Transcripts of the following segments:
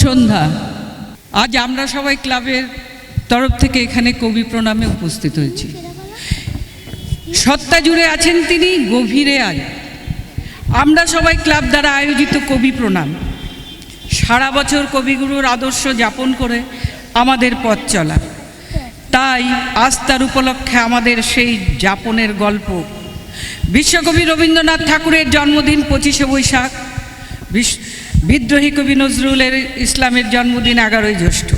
সন্ধ্যা। আজ আমরা সবাই ক্লাবের তরফ থেকে এখানে কবি প্রণামে উপস্থিত হয়েছি। সত্তা জুড়ে আছেন তিনি, গভীরে আজ আমরা সবাই ক্লাব দ্বারা আয়োজিত কবি প্রণাম সারা বছর কবিগুরুর আদর্শ যাপন করে আমাদের পথ চলা। তাই আজ তার উপলক্ষে আমাদের সেই যাপনের গল্প। বিশ্বকবি রবীন্দ্রনাথ ঠাকুরের জন্মদিন 25শে বৈশাখ, বিদ্রোহী কবি নজরুলের ইসলামের জন্মদিন 11ই জ্যৈষ্ঠ।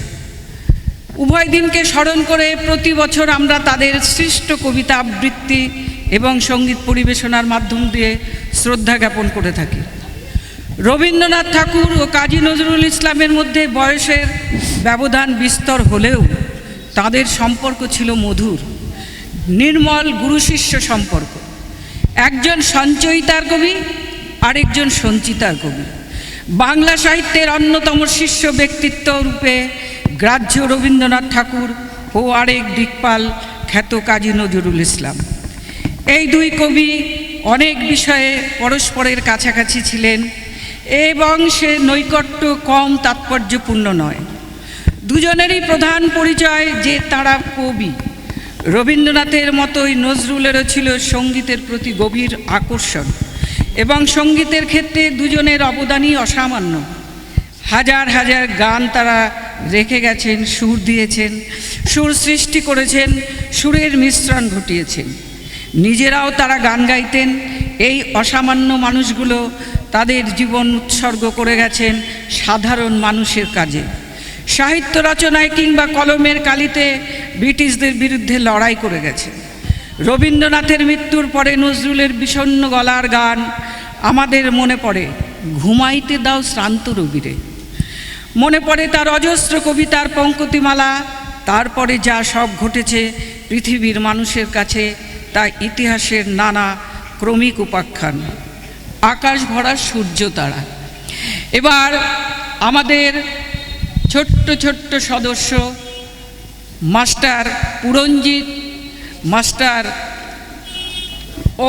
উভয় দিনকে স্মরণ করে প্রতি বছর আমরা তাদের সৃষ্ট কবিতা আবৃত্তি এবং সঙ্গীত পরিবেশনার মাধ্যম দিয়ে শ্রদ্ধা জ্ঞাপন করে থাকি। রবীন্দ্রনাথ ঠাকুর ও কাজী নজরুল ইসলামের মধ্যে বয়সের ব্যবধান বিস্তর হলেও তাদের সম্পর্ক ছিল মধুর, নির্মল গুরু শিষ্য সম্পর্ক। একজন সঞ্চয়িতার কবি, আরেকজন সঞ্চিতার কবি। বাংলা সাহিত্যের অন্যতম শিষ্য ব্যক্তিত্ব রূপে গ্রাহ্য রবীন্দ্রনাথ ঠাকুর ও আরেক দিকপাল খ্যাত কাজী নজরুল ইসলাম। এই দুই কবি অনেক বিষয়ে পরস্পরের কাছাকাছি ছিলেন এবং সে নৈকট্য কম তাৎপর্যপূর্ণ নয়। দুজনেরই প্রধান পরিচয় যে তাঁরা কবি। রবীন্দ্রনাথের মতোই নজরুলেরও ছিল সঙ্গীতের প্রতি গভীর আকর্ষণ এবং সঙ্গীতের ক্ষেত্রে দুজনের অবদানই অসামান্য। হাজার হাজার গান তারা রেখে গেছেন, সুর দিয়েছেন, সুর সৃষ্টি করেছেন, সুরের মিশ্রণ ঘটিয়েছেন। নিজেরাও তারা গান গাইতেন। এই অসামান্য মানুষগুলো তাদের জীবন উৎসর্গ করে গেছেন সাধারণ মানুষের কাজে। সাহিত্য রচনায় কিংবা কলমের কালিতে ব্রিটিশদের বিরুদ্ধে লড়াই করে গেছে। রবীন্দ্রনাথের মৃত্যুর পরে নজরুলের বিষণ্ণ গলার গান আমাদের মনে পড়ে, ঘুমাইতে দাও শ্রান্ত রবিরে। মনে পড়ে তার অজস্র কবিতার পঙ্ক্তিমালা। তারপরে যা সব ঘটেছে পৃথিবীর মানুষের কাছে তা ইতিহাসের নানা ক্রমিক উপাখ্যান। আকাশ ভরা সূর্য তারা। এবার আমাদের ছোট্ট ছোট্ট সদস্য মাস্টার পুরঞ্জিত, মাস্টার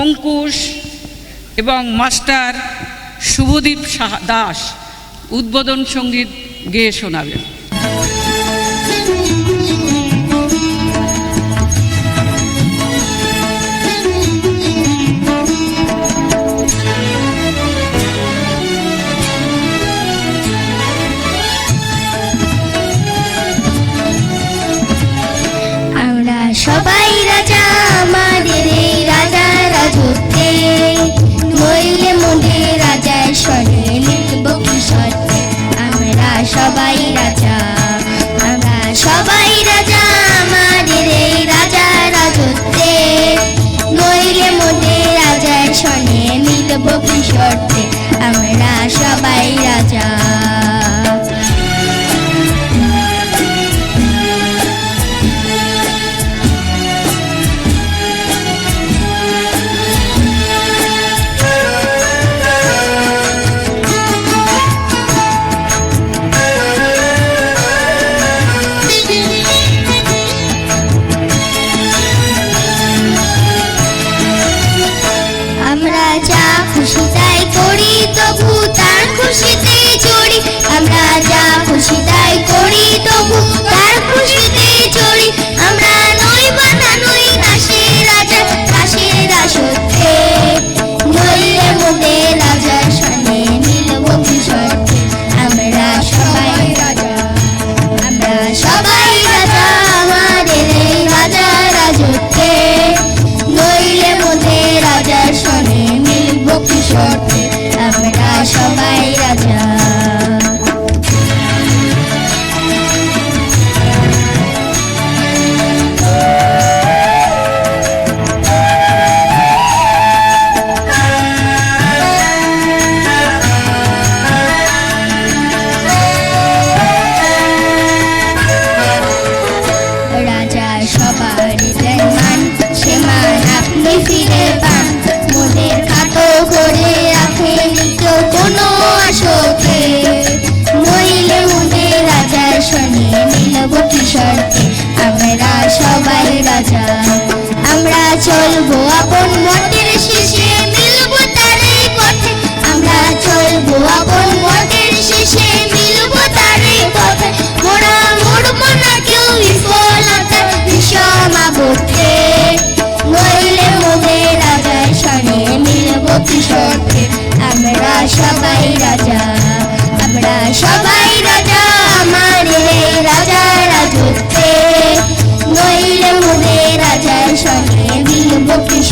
অঙ্কুশ এবং মাস্টার শুভদীপ দাস উদ্বোধন সঙ্গীত গেয়ে শোনাবেন। সবাই রাজা আমাদের এই রাজা রাজত্বে, নইলে মনে রাজার স্বরে লিখব কি শর্তে। আমরা সবাই রাজা, আমরা সবাই রাজা আমাদের এই রাজা রাজত্বে, নইলে মনে রাজার স্বরে লিখব কি শর্তে। আমরা সবাই রাজা।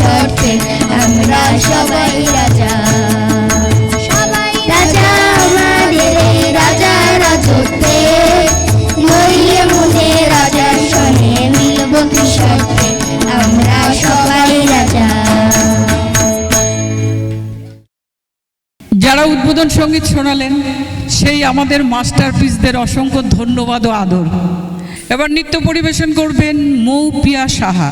শর্তে আমরা সবাই রাজা। রাজা আমাদের এই রাজা রাজত্বে, নইলে মনে রাজার সনে মিলব কি শর্তে আমরা সবাই রাজা। যারা উদ্বোধন সঙ্গীত শোনালেন সেই আমাদের মাস্টারপিসদের অসংখ্য ধন্যবাদ ও আদর। এবার নৃত্য পরিবেশন করবেন মৌপিয়া সাহা।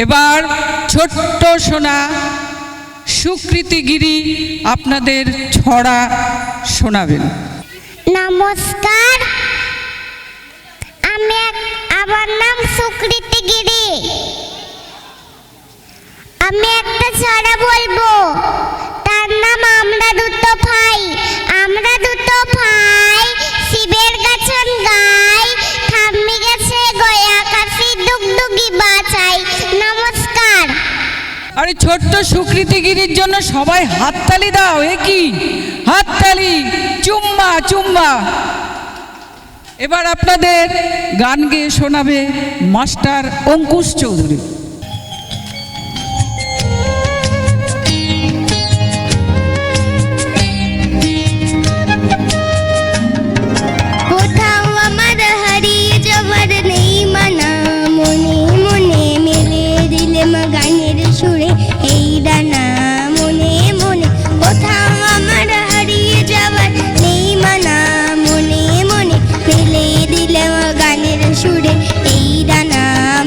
এবার ছোট্ট সোনা সুকৃতি গিরি আপনাদের ছড়া শোনাবেন। নমস্কার, আমার নাম সুকৃতি গিরি। আমি একটা ছড়া বলবো, তার নাম আমরা দুটো ভাই। আমরা দুটো ভাই শিবের গাছন গাই, থাম্মি গেছে গয়া কাশি ডুগডুগি বাঁচাই। নমস্কার। আরে ছোট্ট সুকৃতি গিরির জন্য সবাই হাততালি দাও। এ কি হাততালি, চুম্মা চুম্মা। এবার আপনাদের গান গেয়ে শোনাবে মাস্টার অঙ্কুশ চৌধুরী। কোথাও আমার হারিয়ে যাবার নেই মানা, মনে মনে মেলে দিলে মা গানের সুরে এই ডানা। মনে মনে কোথাও আমার হারিয়ে যাবার নেই মানা, মনে মনে মেলে দিলে মা গানের সুরে এই ডানা।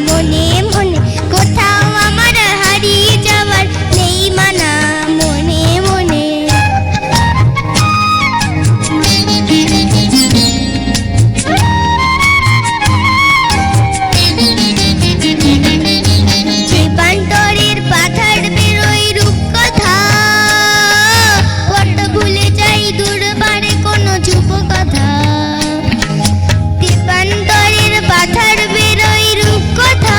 মনে মনে কোথাও আমার হারিয়ে যাবার নেই মানা, মনে মনে। বান্তরের পাথার বেরোয় রূপকথা, কত ভুলে যাই দূরবারে কোনো যুবকথা। বান্তরের পাথার বেরোয় রূপকথা,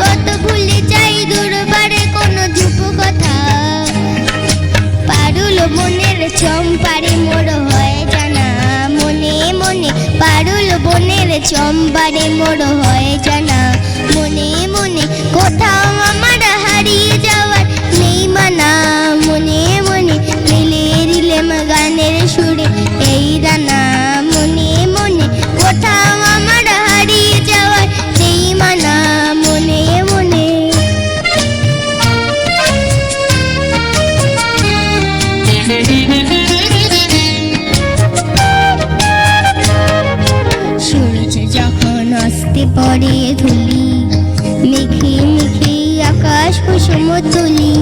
কত ভুলে যাই দূরবারে কোনো যুবকথা। পারুল মনের চম্পারে মোর হয় জানা, চম্পারে মোর হয় জানা মনে মনে কোথাও আমার হারিয়ে যাওয়ার নেই মানা মনে মনে মিলে দিলাম গানের সুরে এই দানা মনে মনে কোথাও আমার হারিয়ে যাওয়ার নেই মানা মনে মনে সূর্য যখন অস্তে পড়ে ধুলি মেঘে মেঘে আকাশ কুসুম তুলি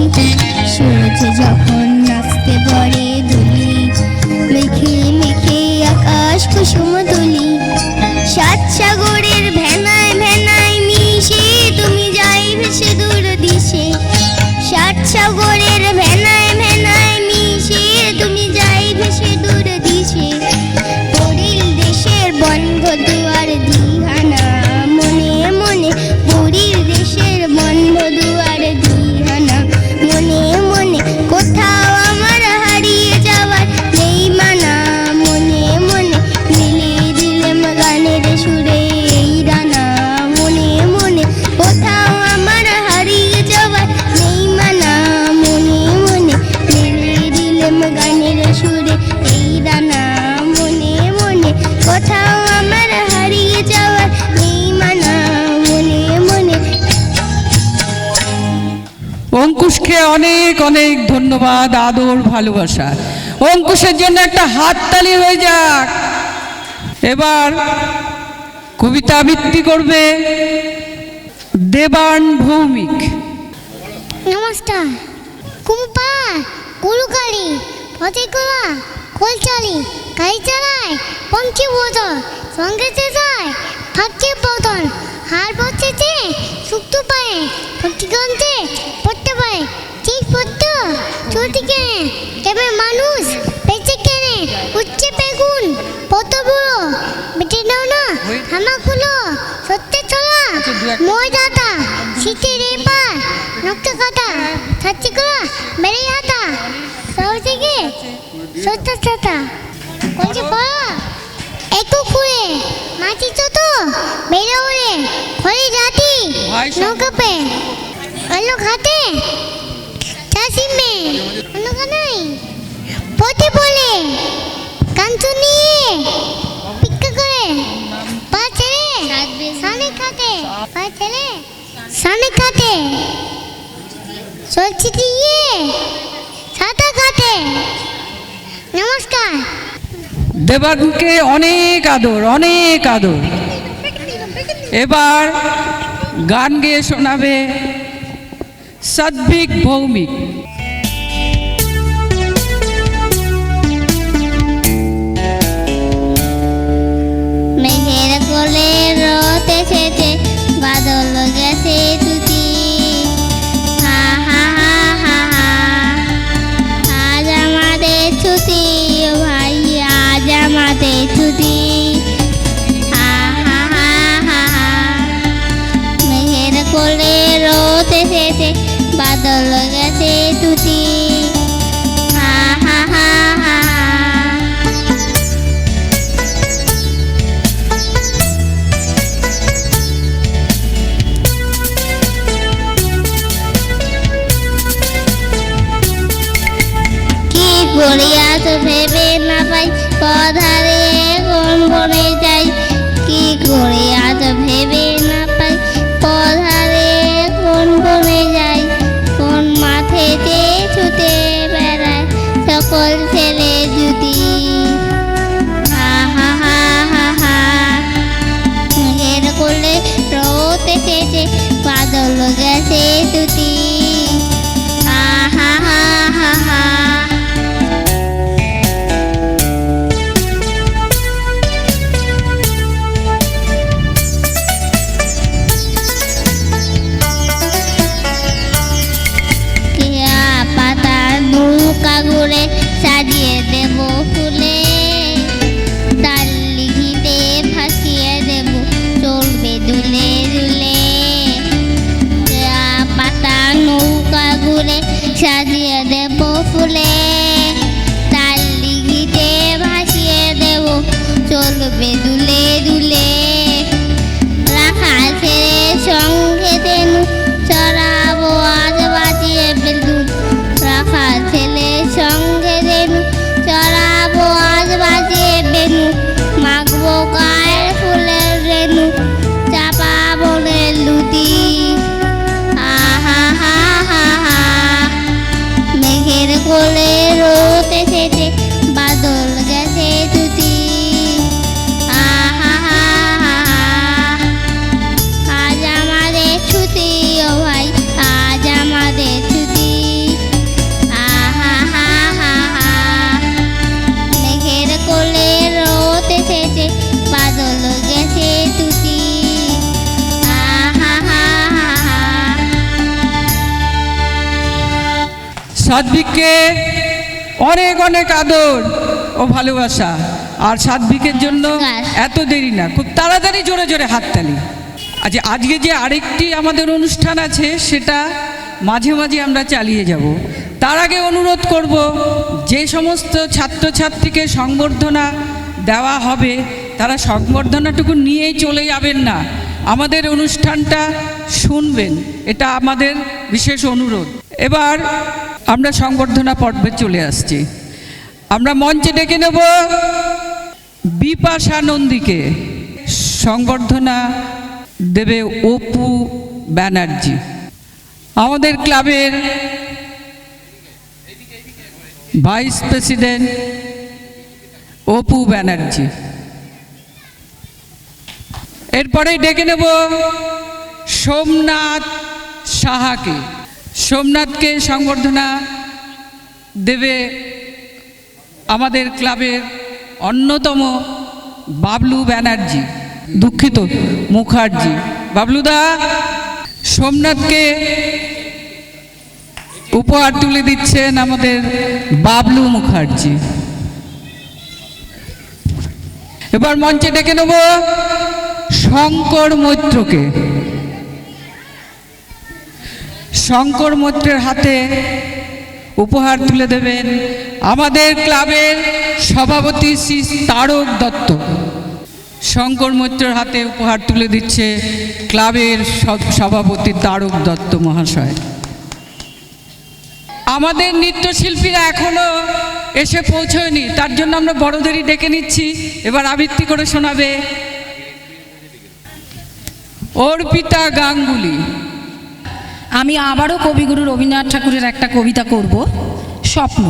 সূর্য যখন নাচতে পড়ে ধুলি মেঘে মেঘে আকাশ কুসুম তুলি সাত সাগরের ভেনায় ভেনায় মিশে তুমি যাই ভেসে দূর দিশে সাত সাগরের ভেনায় ভেনায় মিশে তুমি যাই ভেসে দূর দিশে পরিল দেশের বন্ধ দুয়ার দিহানা মনে মনে পরিল দেশের বন্ধ দুয়ার দিহানা মনে মনে কোথাও আমার হারিয়ে যাওয়ার নেই মানা মনে মনে মিলিয়ে দিলাম গানের সুরে এই দানা মনে মনে কোথাও আমার হারিয়ে যাওয়ার নেই মানা মনে মনে মিলিয়ে দিলাম গানের সুরে এই দানা মনে মনে কোথাও আমার হারিয়ে যাওয়ার নেই মানা মনে মনে অঙ্কুশকে অনেক অনেক ধন্যবাদ, আদর, ভালোবাসা। অঙ্কুশের জন্য একটা হাততালি হয়ে যাক। এবার কবিতা আবৃত্তি করবে দেবান ভৌমিক। নমস্কার। কুম্পা কুলুকালি ফতেকলা কোলচালি গাড়ি চালায় পঞ্চি বোতল সঙ্গে যায় থাকছে বোতল হার বসেছে শুক্তো পায়ে পত্রিকান্তে পড়তে পারে ঠিক পড়তো চলতি কেনে এবার মানুষ বেঁচে কেনে উচ্চে বেগুন কত বড় বেটে নাও না হামাগুলো সত্যি চলা মই দাতা শীতের এবার নকটা কাটা ছাত্রী করা বেড়ে হাতা সব থেকে সত্য ছাতা কলছে পড়া একটু খুঁড়ে মাটি চত বেড়ে ওড়ে খড়ি জাতি নৌকা পে অন্য খাতে চাষি মেয়ে অন্য কানাই পথে বলে কাঞ্চু নিয়ে ভিক্ষা করে পা ছেড়ে সানে খাতে পা ছেড়ে সানে খাতে চলছি দিয়ে ছাতা খাতে। নমস্কার। দেবানকে অনেক আদর, অনেক আদর। এবার গান গেয়ে শোনাবে সাদ্ভিক ভৌমিক। মেঘের কোলে রোদ এসেছে বাদল গেছে তুতি হা হা হা হা হা আজ আমাদের ছুটি ভাই আজ আমাদের ছুটি হা হা হা হা হা মেঘের কোলে রোদ এসেছে বাদল গেছে তুতি হা হা হা হা করিয়াছ ভেবে না পাই পধারে কোন বনে যাই কি করিয়াছ ভেবে না পাই পধারে কোন বনে যাই কোন মাঠেতে ছুটে বেড়ায় সকল ছেলে জুতি হা হা হা হা হা মেঘের কোলে রোদ এসেছে বাদল গেছে তুতি হা হা হা হা হা ঘুরে সাজিয়ে দেব ফুলে তার লিখিতে ভাসিয়ে দেব চলবে দুলে দুলে পাতা নৌকা ঘুরে সাজিয়ে দেব ফুলে তার লিখিতে ভাসিয়ে দেব চলবে দুলে দুলে মেঘের কোলে রোদ এসেছে, বাদল গেছে ছুটি। আজ আমাদের ছুটি, ও ভাই আজ আমাদের ছুটি। মেঘের কোলে রোদ এসেছে, বাদল গেছে ছুটি। সাধ্বীকে অনেক অনেক আদর ও ভালোবাসা। আর সাধ্বীকের জন্য এত দেরি না, খুব তাড়াতাড়ি জোরে জোরে হাততালি। আজকে যে আরেকটি আমাদের অনুষ্ঠান আছে, সেটা মাঝে মাঝে আমরা চালিয়ে যাব। তার আগে অনুরোধ করব, যে সমস্ত ছাত্রছাত্রীকে সংবর্ধনা দেওয়া হবে তারা সংবর্ধনাটুকু নিয়েই চলে যাবেন না, আমাদের অনুষ্ঠানটা শুনবেন, এটা আমাদের বিশেষ অনুরোধ। এবার আমরা সংবর্ধনা পর্বে চলে আসছি। আমরা মঞ্চে ডেকে নেব বিপাশা নন্দীকে। সংবর্ধনা দেবে অপু ব্যানার্জি। আমাদের ক্লাবের ভাইস প্রেসিডেন্ট অপু ব্যানার্জি। এরপরেই ডেকে নেব সোমনাথ সাহাকে। সোমনাথকে সংবর্ধনা দেবে আমাদের ক্লাবের অন্যতম বাবলু ব্যানার্জি, দুঃখিত মুখার্জি। বাবলুদা, সোমনাথকে উপহার তুলে দিচ্ছেন আমাদের বাবলু মুখার্জি। এবার মঞ্চে ডেকে নেব শঙ্কর মৈত্রকে। শঙ্কর মৈত্রের হাতে উপহার তুলে দেবেন আমাদের ক্লাবের সভাপতি শ্রী তারক দত্ত। শঙ্কর মৈত্রের হাতে উপহার তুলে দিচ্ছে ক্লাবের সভাপতি তারক দত্ত মহাশয়। আমাদের নৃত্যশিল্পীরা এখনো এসে পৌঁছয়নি, তার জন্য আমরা বড়দেরই ডেকে নিচ্ছি। এবার আবৃত্তি করে শোনাবে অর্পিতা গাঙ্গুলি। আমি আবারও কবিগুরু রবীন্দ্রনাথ ঠাকুরের একটা কবিতা করব, স্বপ্ন।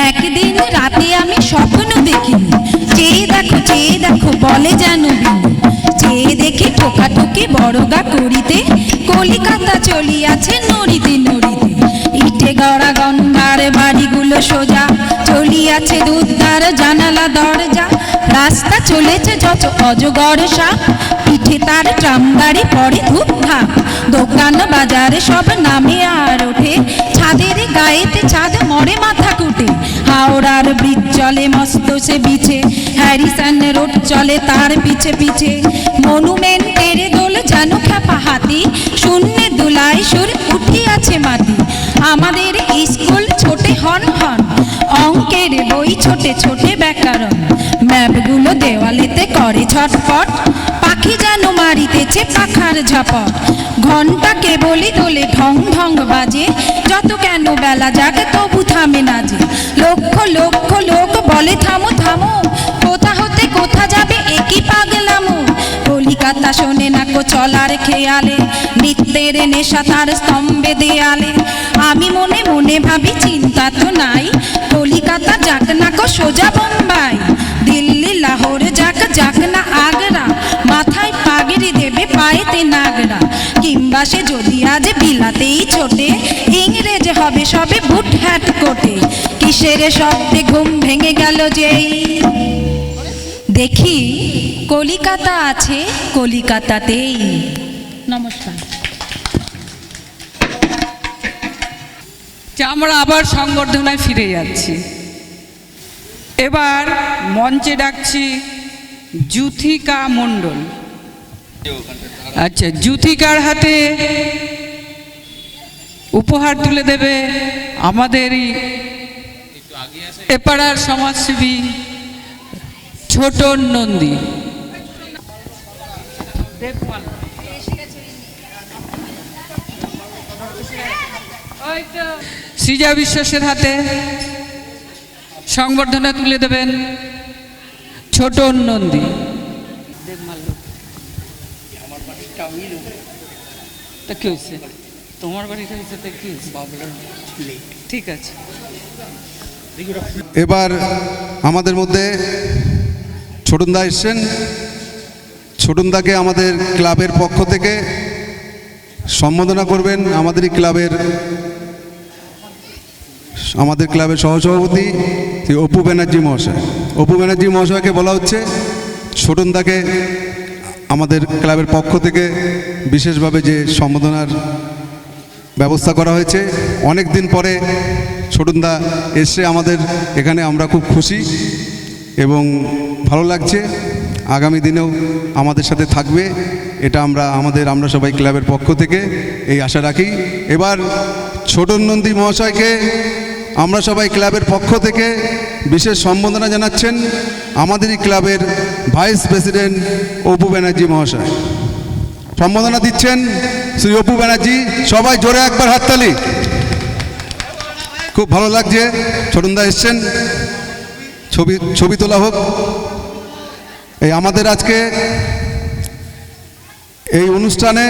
একদিন রাতে আমি স্বপ্ন দেখিনি, চেয়ে দেখো বলে যেন বিনু। চেয়ে দেখি ঠোকাঠুকি বড়গা করিতে, কলিকাতা চলিয়াছে নড়িতে নড়িতে। ইটে গড়া গঙ্গার বাড়িগুলো সোজা, চলিয়াছে দুদ্দার জানালা দরজা। রাস্তা চলেছে যত অজগর সাপ, পিঠে তার ট্রাম গাড়ি পড়ে ধূপধাপ। দোকান বাজারে সব নামে আর ওঠে, ছাদের গায়েতে ছাদ মরে মাথা কুটে। হাওড়ার ব্রিজ চলে মস্ত সে বিছে, হ্যারিসন রোড চলে তার পিছে পিছে। মনুমেন্টের দোল যেন খ্যাপা হাতি, শূন্যে দুলাই সুর উঠিয়াছে মাটি। আমাদের স্কুল ছোটে হন হন, অঙ্কের বই ছোটে ছোটে ব্যাকরণ। ম্যাপগুলো দেওয়ালেতে করে ছটপট, পাখি যেন মারিতেছে পাখার ঝাপট। ঘন্টা কেবলই দোলে ঢং ঢং বাজে, যত কেন বেলা যাক তবু থামে না যে। লক্ষ লক্ষ লোক বলে থামো থামো, কোথা হতে কোথা যাবে একই পাগলামো। কলিকাতা শোনে না কো চলার খেয়ালে, নৃত্যের নেশা তার স্তম্ভে দেয়ালে। আমি মনে মনে ভাবি চিন্তা তো নাই, কলিকাতা যাক না কো সোজা বোম্বাই। দিল্লি লাহোর যাক যাক না আগ্রা, মাথায় পাগড়ি দেবে পায়েতে নাগরা। কিংবা সে যদি আজ বিলাতেই ছোটে, ইংরেজ হবে সবে বুট হ্যাট কোটে। কিসের শব্দে ঘুম ভেঙে গেল যেই, দেখি কলিকাতা আছে কলিকাতাতেই। নমস্কার। আমরা আবার সংবর্ধনায় ফিরে যাচ্ছি। এবার মঞ্চে ডাকছি যুথিকা মণ্ডল। আচ্ছা, যুথিকার হাতে উপহার তুলে দেবে আমাদেরই এপাড়ার সমাজসেবী ছোটন নন্দী। সৃজা বিশ্বাসের হাতে সংবর্ধনা তুলে দেবেন ছোটন নন্দী। তা কি হয়েছে? তোমার বাড়িটা হয়েছে তা কি হয়েছে? ঠিক আছে। এবার আমাদের মধ্যে ছোটনদা এসছেন। ছোটনদাকে আমাদের ক্লাবের পক্ষ থেকে সম্বোধনা করবেন আমাদের ক্লাবের সহসভাপতি শ্রী অপু ব্যানার্জি মহাশয়। অপু ব্যানার্জি মহাশয়কে বলা হচ্ছে ছোটনদাকে আমাদের ক্লাবের পক্ষ থেকে বিশেষভাবে যে সম্বোধনার ব্যবস্থা করা হয়েছে। অনেক দিন পরে ছোটনদা এসে আমাদের এখানে, আমরা খুব খুশি এবং ভালো লাগছে। আগামী দিনেও আমাদের সাথে থাকবে, এটা আমরা সবাই ক্লাবের পক্ষ থেকে এই আশা রাখি। এবার ছোটন নন্দী মহাশয়কে আমরা সবাই ক্লাবের পক্ষ থেকে বিশেষ সম্বোধনা জানাচ্ছেন আমাদেরই ক্লাবের ভাইস প্রেসিডেন্ট অপু ব্যানার্জি মহাশয়। সম্বোধনা দিচ্ছেন শ্রী অপু ব্যানার্জি। সবাই জোরে একবার হাততালি। খুব ভালো লাগছে, ছোটনদা এসছেন, ছবি তোলা হোক। এই আমাদের আজকে এই অনুষ্ঠানে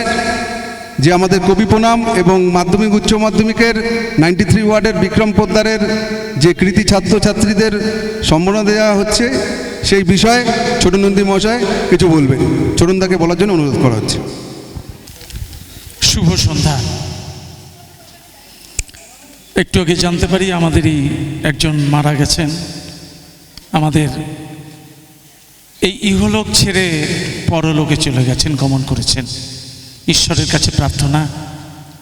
যে আমাদের কবি প্রণাম এবং মাধ্যমিক উচ্চ মাধ্যমিকের 93 ওয়ার্ডের বিক্রম পোদ্দারের যে কৃতি ছাত্রছাত্রীদের সম্মাননা দেওয়া হচ্ছে, সেই বিষয়ে ছোটন নন্দী মহাশয় কিছু বলবেন। ছোটনদাকে বলার জন্য অনুরোধ করা হচ্ছে। শুভ সন্ধ্যা। একটু আগে জানতে পারি আমাদেরই একজন মারা গেছেন। আমাদের এই ইহলোক ছেড়ে পরলোকে চলে গেছেন, গমন করেছেন। ঈশ্বরের কাছে প্রার্থনা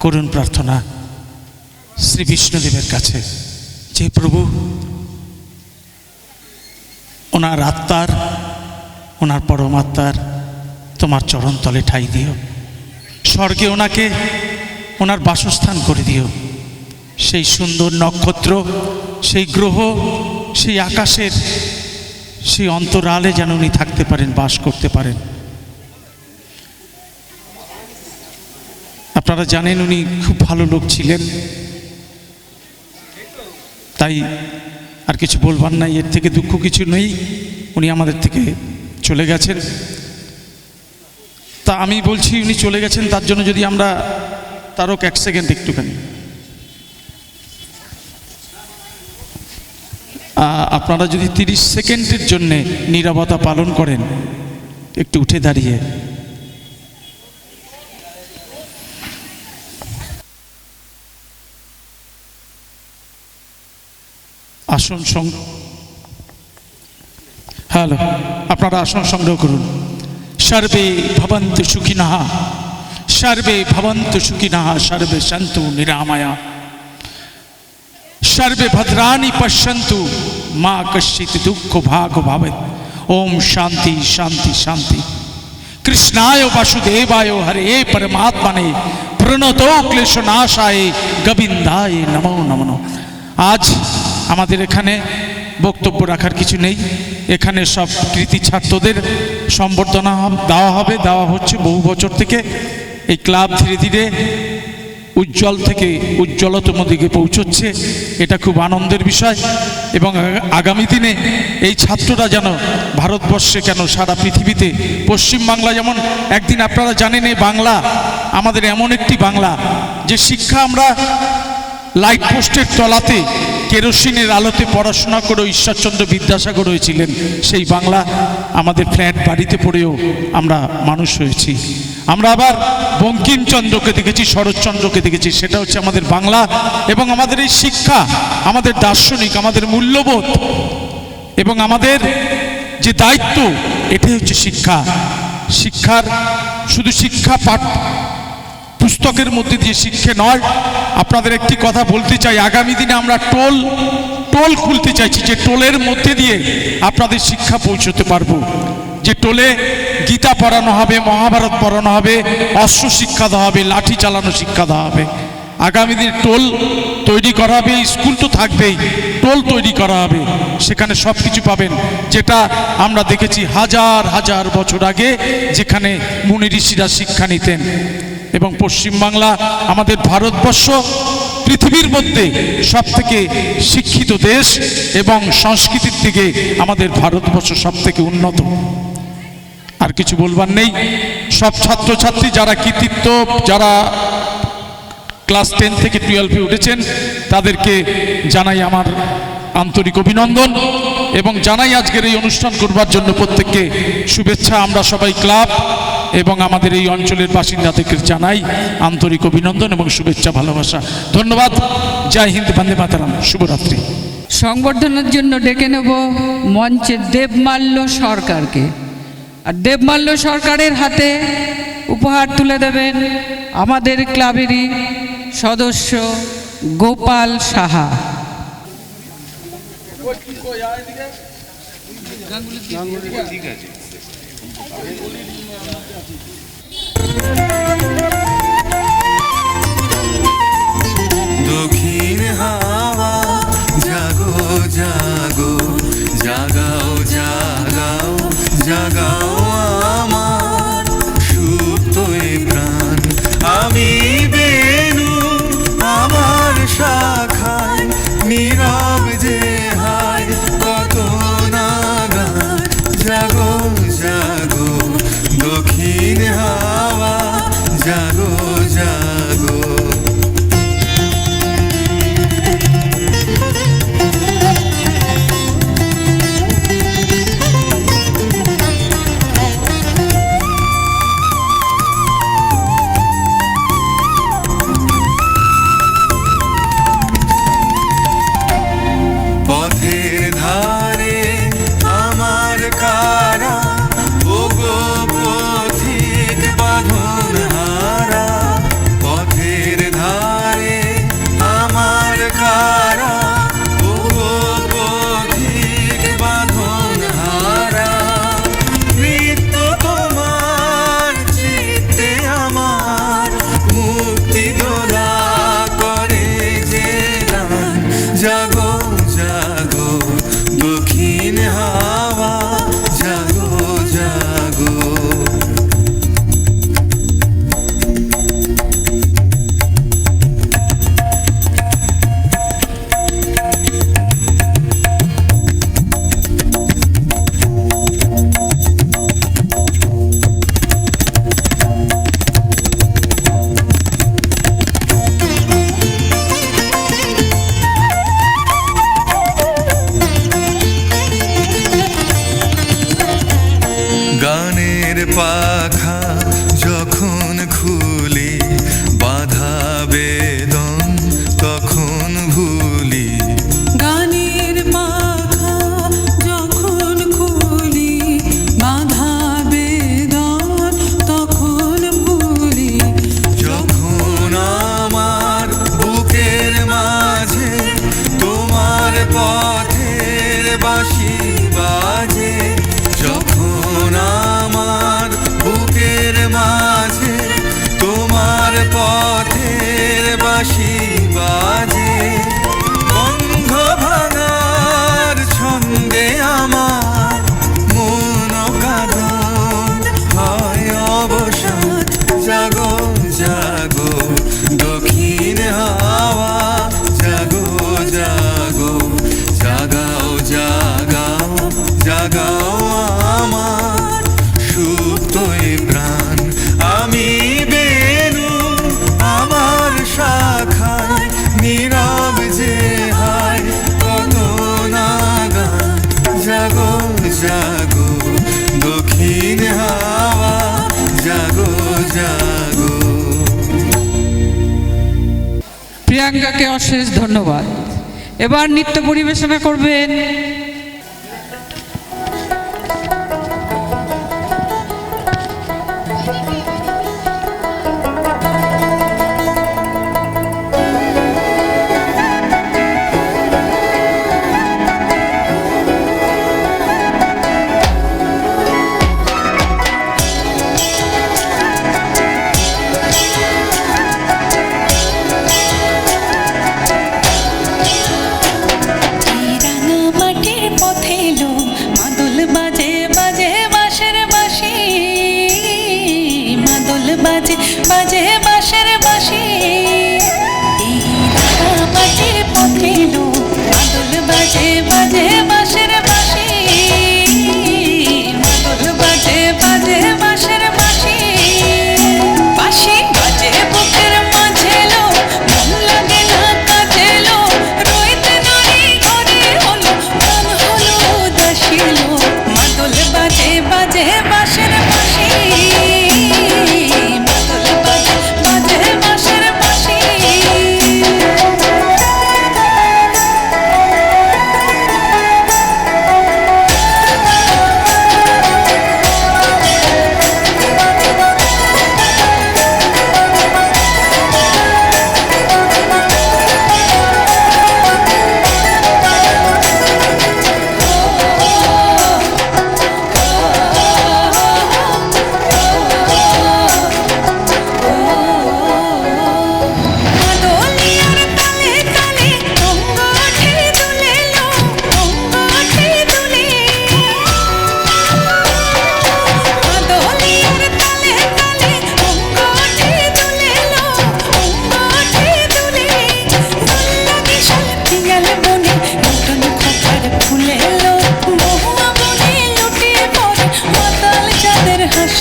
করুন, প্রার্থনা শ্রী বিষ্ণুদেবের কাছে যে প্রভু ওনার আত্মার, ওনার পরমাত্মার তোমার চরণতলে ঠাঁই দিও। স্বর্গে ওনাকে ওনার বাসস্থান করে দিও। সেই সুন্দর নক্ষত্র, সেই গ্রহ, সেই আকাশের সেই অন্তরালে যেন উনি থাকতে পারেন, বাস করতে পারেন। আপনারা জানেন উনি খুব ভালো লোক ছিলেন, তাই আর কিছু বলবার নাই। এর থেকে দুঃখ কিছু নেই, উনি আমাদের থেকে চলে গেছেন। তা আমি বলছি উনি চলে গেছেন, তার জন্য যদি আমরা তারক এক সেকেন্ড একটুখানি আপনারা যদি 30 সেকেন্ডের জন্যে নীরবতা পালন করেন, একটু উঠে দাঁড়িয়ে। আসন হ্যালো, আপনারা আসন সংগ্রহ করুন। সর্বে ভবন্তু সুখিনঃ, সর্বে ভবন্তু সুখিনঃ, সর্বে সন্তু নিরাময়া, সর্বে ভদ্রাণি পশ্যন্তু, মা কশ্চিৎ দুঃখ ভাগ ভবেৎ। ওম শান্তি শান্তি শান্তি। কৃষ্ণায় বাসুদেবায় হরে পরমাত্মনে প্রণতো ক্লেশনাশায় গোবিন্দায় নমো নমঃ। আজ আমাদের এখানে বক্তব্য রাখার কিছু নেই। এখানে সব কৃতি ছাত্রদের সম্বর্ধনা দেওয়া হচ্ছে বহু বছর থেকে। এই ক্লাব ধীরে ধীরে উজ্জ্বল থেকে উজ্জ্বলতম দিকে পৌঁছচ্ছে, এটা খুব আনন্দের বিষয়। এবং আগামী দিনে এই ছাত্ররা যেন ভারতবর্ষে কেন সারা পৃথিবীতে, পশ্চিমবাংলা যেমন একদিন, আপনারা জানেন এই বাংলা আমাদের এমন একটি বাংলা যে শিক্ষা আমরা লাইট পোস্টের তলাতে কেরোসিনের আলোতে পড়াশোনা করে ঈশ্বরচন্দ্র বিদ্যাসাগর হয়েছিলেন। সেই বাংলা আমাদের ফ্ল্যাট বাড়িতে পড়েও আমরা মানুষ হয়েছি। আমরা আবার বঙ্কিমচন্দ্রকে দেখেছি, শরৎচন্দ্রকে দেখেছি, সেটা হচ্ছে আমাদের বাংলা। এবং আমাদের এই শিক্ষা, আমাদের দার্শনিক, আমাদের মূল্যবোধ এবং আমাদের যে দায়িত্ব, এটাই হচ্ছে শিক্ষা। শিক্ষার শুধু শিক্ষা পাঠ পুস্তকের মধ্যে দিয়ে শিক্ষা নয়। আপনাদের একটি কথা বলতে চাই, আগামী দিনে আমরা টোল খুলতে চাইছি, যে টোলের মধ্যে দিয়ে আপনাদের শিক্ষা পৌঁছতে পারবো। যে টোলে গীতা পড়ানো হবে, মহাভারত পড়ানো হবে, অস্ত্র শিক্ষা দেওয়া হবে, লাঠি চালানো শিক্ষা দেওয়া হবে। আগামী দিনে টোল তৈরি করা হবে, স্কুল তো থাকবেই, টোল তৈরি করা হবে, সেখানে সব কিছু পাবেন। যেটা আমরা দেখেছি হাজার হাজার বছর আগে, যেখানে মুনি ঋষিরা শিক্ষা নিতেন। এবং পশ্চিমবাংলা, আমাদের ভারতবর্ষ পৃথিবীর মধ্যে সবথেকে শিক্ষিত দেশ এবং সংস্কৃতির দিকে আমাদের ভারতবর্ষ সবথেকে উন্নত। আর কিছু বলবার নেই। সব ছাত্রছাত্রী যারা কৃতিত্ব, যারা ক্লাস 10 থেকে 12-এ উঠেছেন, তাদেরকে জানাই আমার আন্তরিক অভিনন্দন এবং জানাই আজকের এই অনুষ্ঠান করবার জন্য প্রত্যেককে শুভেচ্ছা। আমরা সবাই ক্লাব এবং আমাদের এই অঞ্চলের বাসিন্দাদেরকে জানাই আন্তরিক অভিনন্দন এবং শুভেচ্ছা, ভালোবাসা। ধন্যবাদ। জয় হিন্দ, বন্দে মাতরম, শুভরাত্রি। সংবর্ধনার জন্য ডেকে নেব মঞ্চে দেবমাল্য সরকারকে। আর দেবমাল্য সরকারের হাতে উপহার তুলে দেবেন আমাদের ক্লাবেরই সদস্য গোপাল সাহা। দক্ষিণ হাওয়া জাগো জাগো, জাগাও জাগাও জাগাও আমার সুপ্ত এ প্রাণ। আমি বেনু আমার শাখায় নীরব যে হায় কত নাগার। জাগো জাগো দক্ষিণ হাওয়া জাগো জাগো। পথের ধারে আমার কারা, ওগো পথিক বাঁধন হারা। পথের ধারে আমার কারা, ওগো পথিক বাঁধন হারা। মৃত্যু তোমার চিত্তে আমার মুক্তি দোলা করে যে গান। জাগো জাগো দক্ষিণ হাওয়া জাগো জাগো। গানের পাখা যখন খুলি, বাধা বেদন তখন ভুলি। গানের পাখা যখন খুলি, বাধা বেদন তখন ভুলি। যখন আমার বুকের মাঝে তোমার পথের বাঁশি বাজে। যখন আমার বুকের মাঝে তোমার পথের বাঁশি বাজে। বন্ধ ভাঙার ছন্দে আমার মন কাঁদন হয় অবসান। জাগো জাগো দক্ষিণ হাওয়া জাগো জাগো, জাগাও জাগাও জাগাও আমার সুপ্ত এ প্রাণ। আমি বেনু আমার শাখায় নীরব যে হায় কত নাগান। জাগো জাগো দক্ষিণ হাওয়া জাগো জাগো। প্রিয়াঙ্কাকে অশেষ ধন্যবাদ। এবার নৃত্য পরিবেশনা করবেন রাঙা মাঠে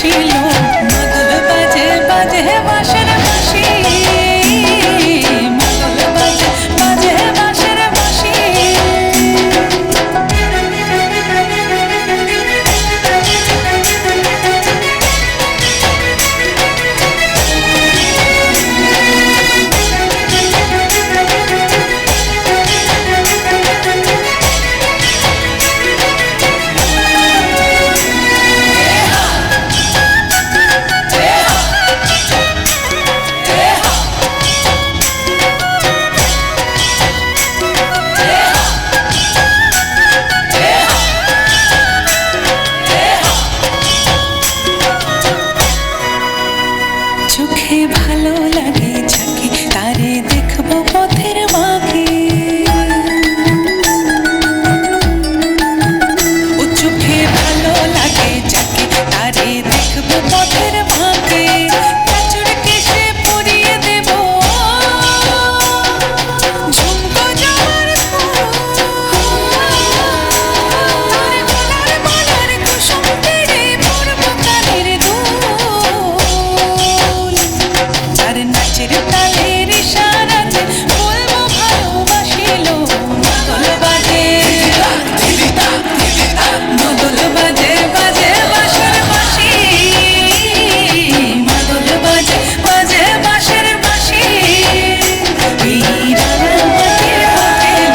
বসিল মাদল বাজে বাজে বাঁশের বাঁশি মাদল বাজে বাজে বাঁশের বাঁশি চোখে ভালো লাগে যাকে তারে দেখবো পথের বাঁকে ও চোখে ভালো লাগে যাকে তারে দেখবো পথের বাঁকে কাচুর কেশে পরিয়ে দেব ঝুমকো যাওয়ার তারে বলার বলার কুসুম তেড়ে পড়বো কানের দুল যার নাচের তালের ইশারাতে বলবো ভালোবাসিল মাদল বাজে মাদল বাজে বাজে বাঁশের বাঁশি মাদল বাজে বাজে বাঁশের বাঁশি এই রাঙামাটি হোটেল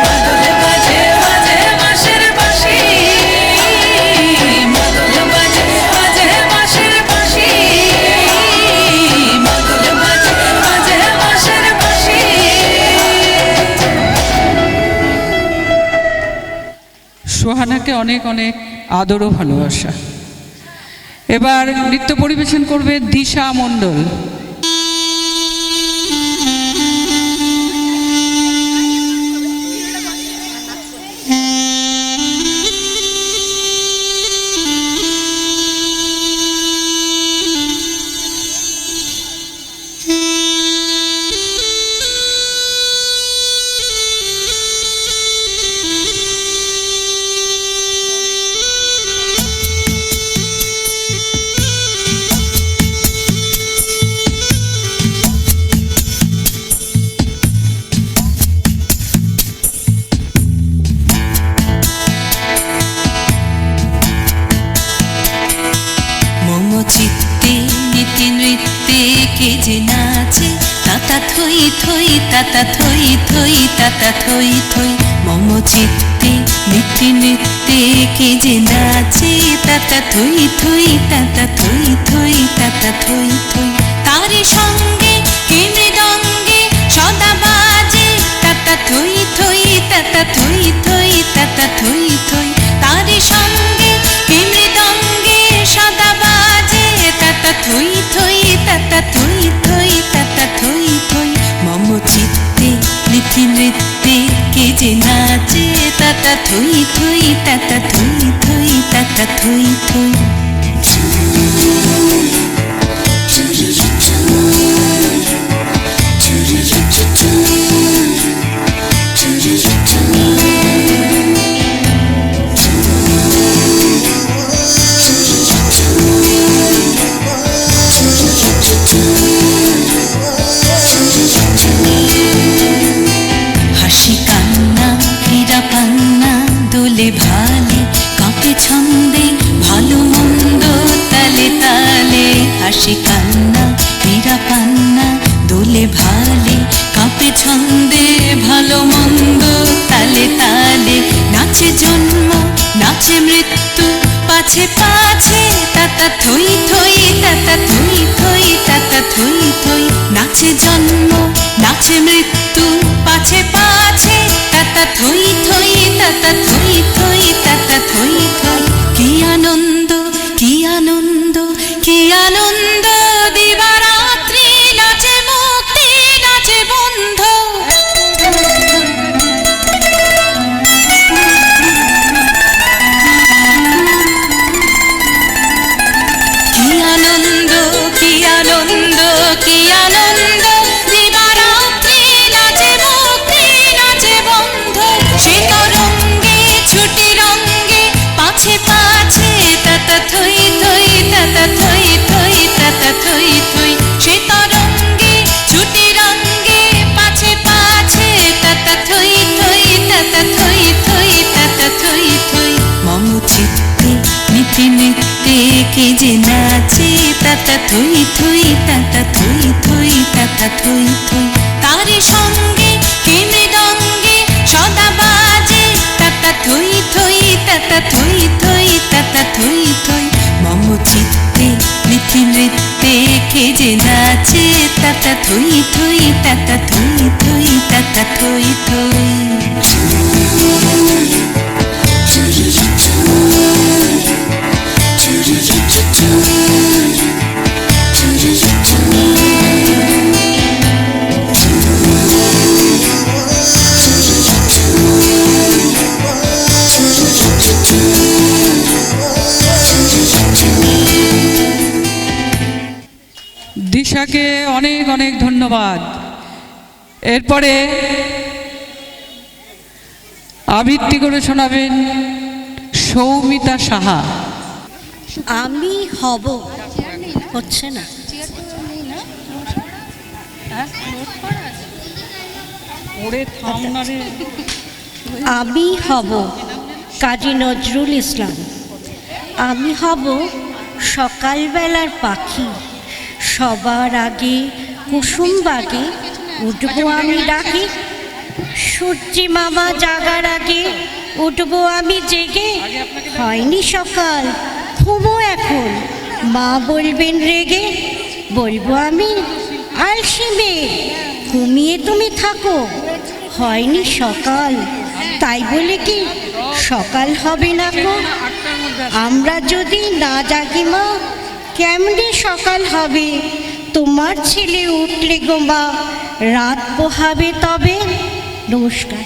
মাদল বাজে বাজে বাঁশের বাঁশি মাদল বাজে বাজে বাঁশের বাঁশি মাদল বাজে বাজে বাঁশের বাঁশি সোহানাকে অনেক অনেক আদর ও ভালোবাসা। এবার নৃত্য পরিবেশন করবে দিশা মণ্ডল। মম চিত্তে নীতি নৃত্যে কে যে নাচে তাতা থই থই তাতা থই থই তাতা থই থই মম চিত্তে নীতি নৃত্যে কে যে নাচে তাতা থই থই তাতা থই থই তাতা থই থই তারি সঙ্গে কে মৃদঙ্গে সদা বাজে তাতা থই থই তাতা থই থই তাতা থই থই তারি সঙ্গে কে মৃদঙ্গে সদা বাজে তাতা থই থই তাতা থই থই তাতা থই থই মম চিত্তে নীতি নৃত্যে কে যে নাচে তাতা থই থই তাতা থই থই তাতা থই থই হাসি কান্না হীরা পান্না দোলে ভালে কাঁপে ছন্দে ভালো মন্দ তালে তালে হাসি কান্না হীরা পান্না দোলে ভালে কাঁপে ছন্দে ভালো মন্দ তালে তালে নাচে জন্ম নাচে মৃত্যু পাছে পাছে তাতা থই থই তাতা থই থই তাতা থই থই নাচে জন্ম নাচে মৃত্যু পাছে পাছে তাতা থই থই তাতা থই থই তাতা থই থই কি আনন্দ কি আনন্দ কি আনন্দ দিবারাত্রি নাচে মুক্তি নাচে বন্ধ কি আনন্দ কি আনন্দ কি আনন্দ দিবারাত্রি নাচে মুক্তি নাচে বন্ধ সে থই থই তাতা থই থই তাতা থই থই তারে সঙ্গে কে মৃদঙ্গে সদা বাজে তাতা থই থই তাতা থই থই তাতা থই থই মম চিত্তে নীতি নৃত্যে কে যে নাচে তাতা থই থই তাতা থই থই তাতা থই থই দিশাকে অনেক অনেক ধন্যবাদ। এরপরে আবৃত্তি করে শোনাবেন সৌমিতা সাহা। আমি হব হচ্ছে না আমি হব কাজী নজরুল ইসলাম। আমি হব সকালবেলার পাখি, সবার আগে কুসুম বাগে উঠবো আমি ডাকি। সূর্যি মামা জাগার আগে উঠবো আমি জেগে। হয়নি সকাল ঘুমো এখন, মা বলবেন রেগে। বলবো আমি আলসি মেয়ে, ঘুমিয়ে তুমি থাকো। হয়নি সকাল তাই বলে কি সকাল হবে না গো? আমরা যদি না জাগি মা কেমনে সকাল হবে? তোমার ছেলে উঠলে গো মা রাত পোহাবে তবে। নমস্কার।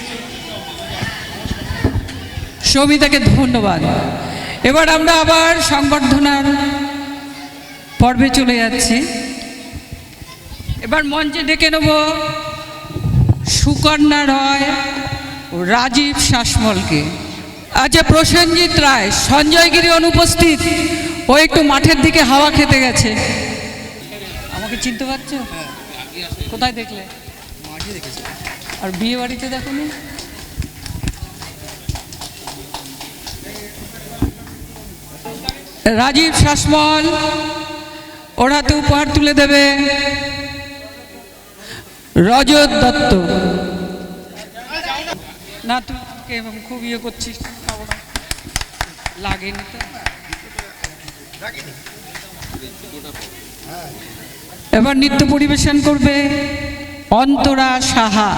সৌমিতাকে ধন্যবাদ। এবার আমরা আবার সংবর্ধনার পর্বে চলে যাচ্ছি। এবার মঞ্চে ডেকে নেব সুকন্যা রয় ও রাজীব শাসমলকে। আচ্ছা, প্রসেনজিৎ রায়, সঞ্জয়গিরি অনুপস্থিত, ও একটু মাঠের দিকে হাওয়া খেতে গেছে। আমাকে চিনতে পারছো? কোথায় দেখলে? আর বিয়ে বাড়িতে দেখোনি? রাজীব শাসমল ওর হাতে উপহার তুলে দেবে রজত দত্ত। না তুই খুব ইয়ে করছিস, খাবো না, লাগেনি তো। এবার নৃত্য পরিবেশন করবে অন্তরা সাহা।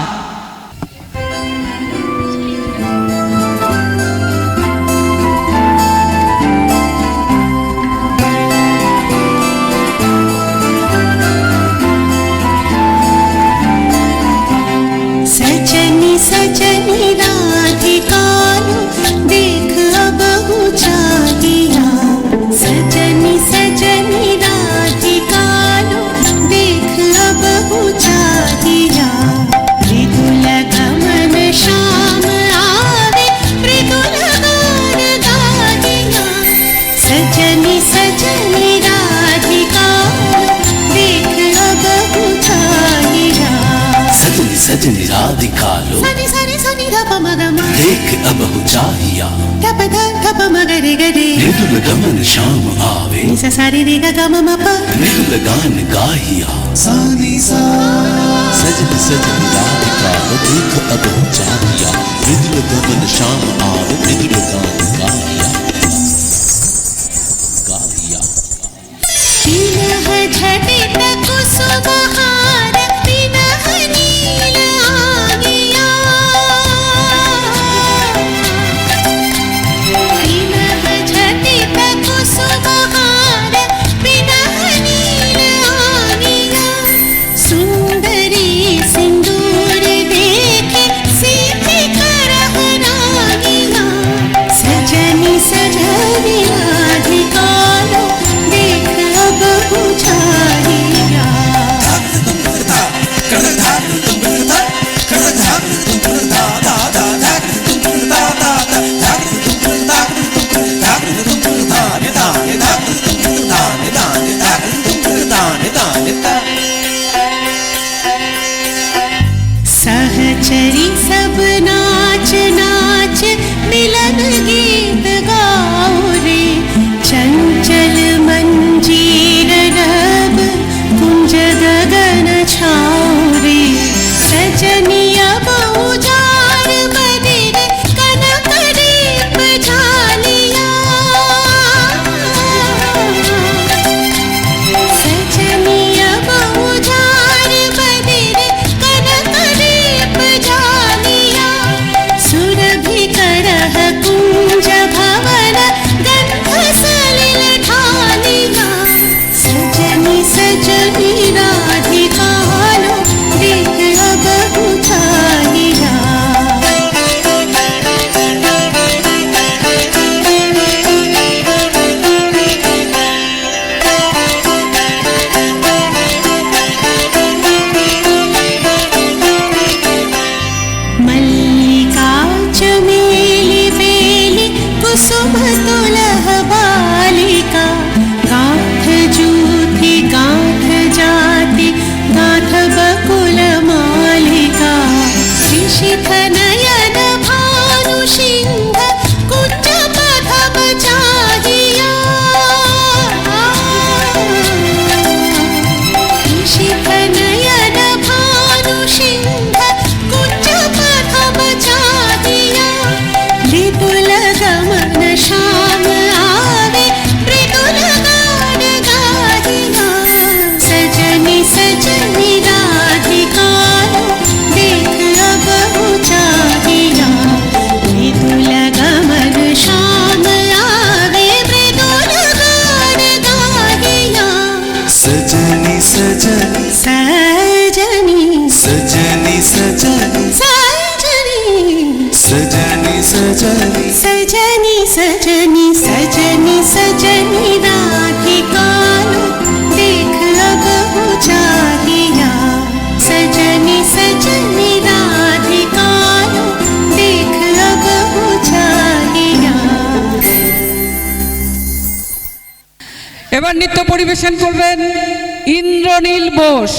सजनी सजनी राधिकालो देख अब चाहिया। सजनी सजनी राधिकालो देख अब चाहिया। मृदुल गमन श्याम आवे मृदुल गान गाहिया। सजनी सजनी राधिकालो देख अब चाहिया। सजनी सजनी राधिकालो सनी सनी सनी ध प म ग म देख अब चाहिया। ध प ध ध प म ग रे ग रे मृदुल गमन श्याम आवे नि सा सा रे रे ग ग म म प मृदुल गान गाहिया। सजनी सजनी राधिकालो देख अब चाहिया। मृदुल गमन श्याम आवे मृदुल गान गाहिया गाहिया। पिनह झटित कुसुमहार पिनह नील आगिया। पिनह झटित कुसुमहार पिनह नील आगिया। सुंदरी सिंदूर देखे सीते करह रागिया। सजनी सजनी राधिकालो देख अब चाहिया। सहचरी सब नाच नाच मिलन गीत गाओ रे। चंचल मंजीर सजनी सजनी सजनी सजनी सजनी राधिका देख अब हो चाहिया सजनी सजनी राधिका देख अब हो चाहिया। এবার নৃত্য পরিবেশন করবেন ইন্দ্রনীল বোস।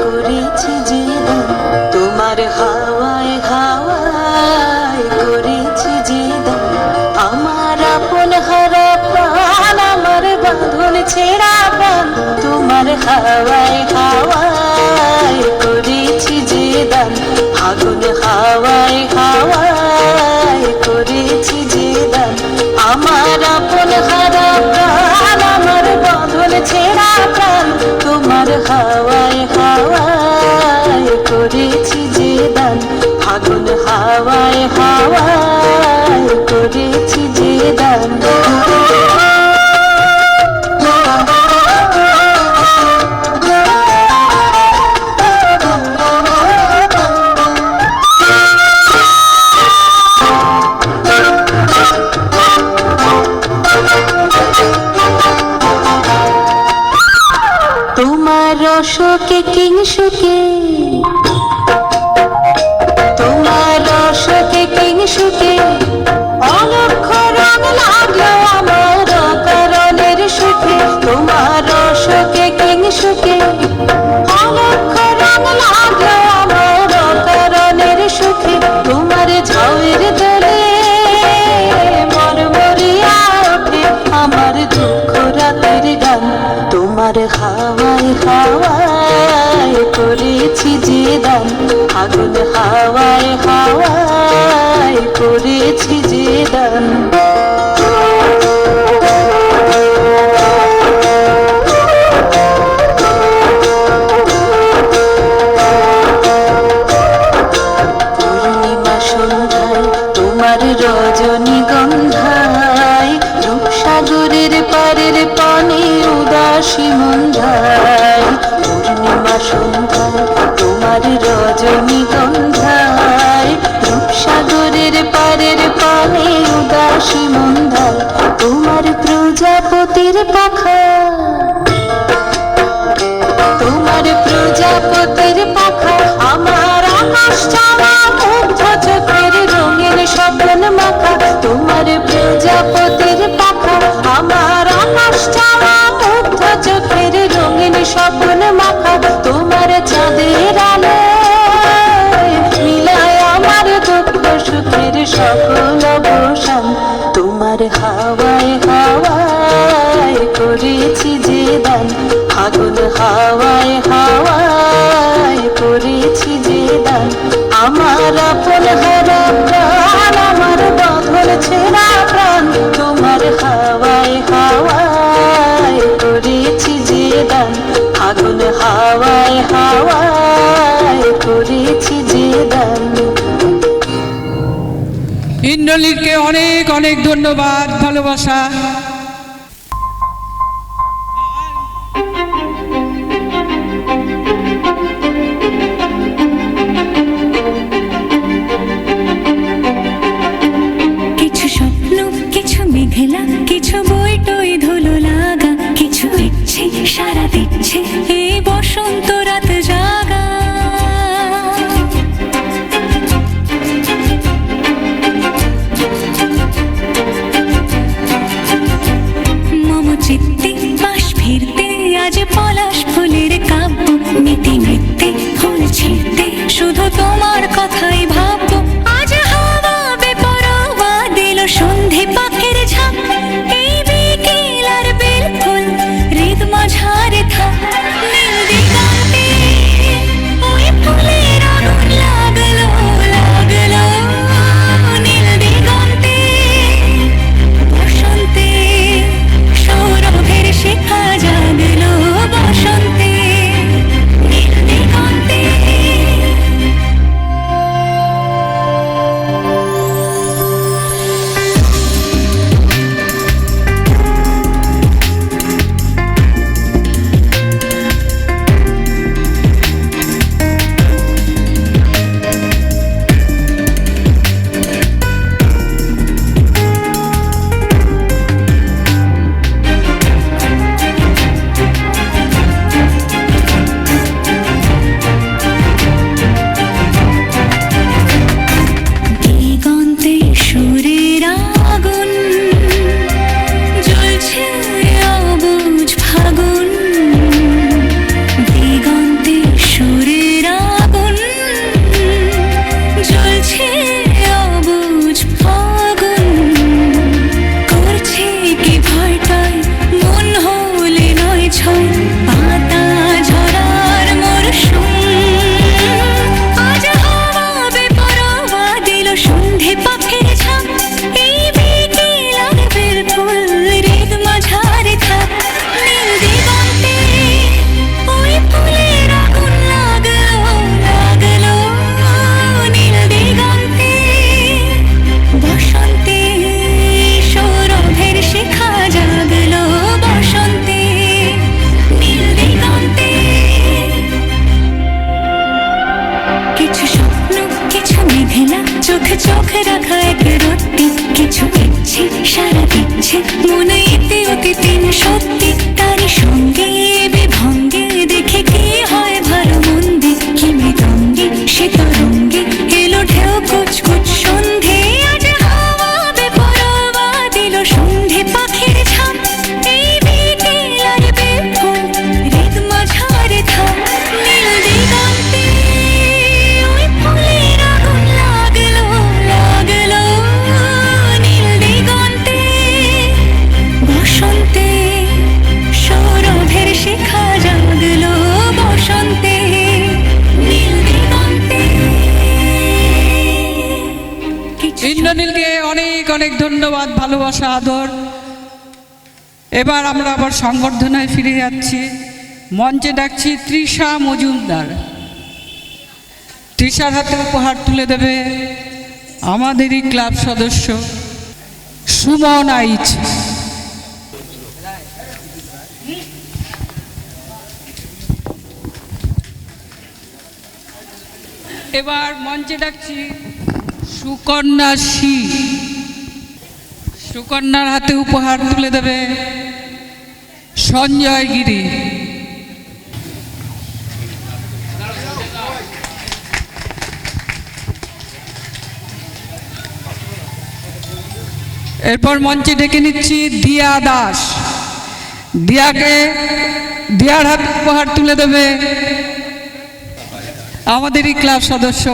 করেছি যে দান তোমার হাওয়ায় হাওয়ায় করেছি যে দান আমার আপন হারা প্রাণ আমার বাঁধন ছেঁড়া প্রাণ তোমার হাওয়ায় হাওয়ায় করেছি যে দান আগুন হাওয়ায় হাওয়ায় করেছি যে দান আমার আপন হারা প্রাণ আমার বাঁধন ছেঁড়া প্রাণ তোমার হাওয়ায় হাওয়ায় করেছি যে দান আগুন হাওয়ায় হাওয়ায় করেছি যে দান। তোমার রসকে কিংসুকে তোমার রসকে কিংসুকে অলক্ষ রং লাগলো আমার করণের সুখে তোমার রসকে কিংসুকে অলক্ষ রং লাগলো আমার করণের সুখে তোমার ঝাউয়ের দোলে মরমরিয়া ওঠে আমার দুঃখ রাতের গান তোমার হাওয়ায় হাওয়ায় করেছি যে দান আগুন হাওয়ায় হাওয়ায় করেছি যে দান। পূর্ণিমা সন্ধ্যায় তোমার রজনীগন্ধায় রূপসাগরের পারের পানে উদাসী মন্ধায় পূর্ণিমা সন্ধ্যায় তোমার রজনীগন্ধায় রূপসাগরের পারের পানে উদাসী মন্ধায় তোমার প্রজাপতির পাখা তোমার প্রজাপতির পাখা আমার আকাশ চাওয়া মুগ্ধ চোখের রঙের স্বপ্ন মাখা তোমার প্রজাপতির পাখা আমার আকাশ চাওয়া মুগ্ধ চোখের রঙিন স্বপ্ন মাখা তোমার চাঁদের আলো মিলায় আমার দুঃখ সুখের সকল অবসান তোমার হাওয়ায় হাওয়ায় করেছি যে দান আগুন হাওয়ায় হাওয়ায় করেছি যে দান আমার আপন হারা প্রাণ আমার বাঁধন ছেঁড়া প্রাণ তোমার হাওয়ায় হাওয়ায় করেছি যে দান আগুন হাওয়ায় হাওয়ায় করেছি যে দান। ইন্দ্রনীলকে অনেক অনেক ধন্যবাদ, ভালোবাসা। কিছু স্বপ্ন কিছু মেঘলা কিছু বই টই ধুলো লাগা কিছু ইচ্ছে সারা দিচ্ছে এই বসন্ত রাত জাগা মম চিত্তে বাস ফিরতে আজ পলাশ ফুলের কাব্য নীতি নৃত্যে ফুল ছিঁড়তে শুধু তোমার কথাই ভাববো আজ হাওয়া বেপরোয়া দিল সন্ধে পাখির ঝাঁক এই বিকেল আর বেল ফুল হৃদ মাঝারে থাক নীল দিগন্তে সত্যি তারি সঙ্গে বিভঙ্গে দেখে কি হয় ভালো মন্দে কি মৃদঙ্গে সে তরঙ্গে এলো ঢেউ কুচকুচ সন্ধে আজ হাওয়া বেপরোয়া দিল সন্ধে পাখির ঝাঁক এই বিকেল আর বেফুল হৃদ মাঝারে থাক নীল দিগন্তে ওই ফুলের আগুন লাগলো লাগলো নীল দিগন্তে বসন্তে সৌরভের শিখা জাগলো বসন্তে নীল দিগন্তে ইন্দ্রনীলকে অনেক অনেক ধন্যবাদ, ভালোবাসা, আদর। এবার আমরা আবার সংবর্ধনায় ফিরে যাচ্ছি। মঞ্চে ডাকছি তৃষা মজুমদার। তৃষার হাতে উপহার তুলে দেবে আমাদেরই ক্লাব সদস্য সুমন আইচ। এবার মঞ্চে ডাকছি সুকন্যা শি। সুকন্যার হাতে উপহার তুলে দেবে সঞ্জয় গিরি। এরপর মঞ্চে ডেকে নিচ্ছি দিয়া দাস। দিয়ার হাতে উপহার তুলে দেবে আমাদেরই ক্লাব সদস্য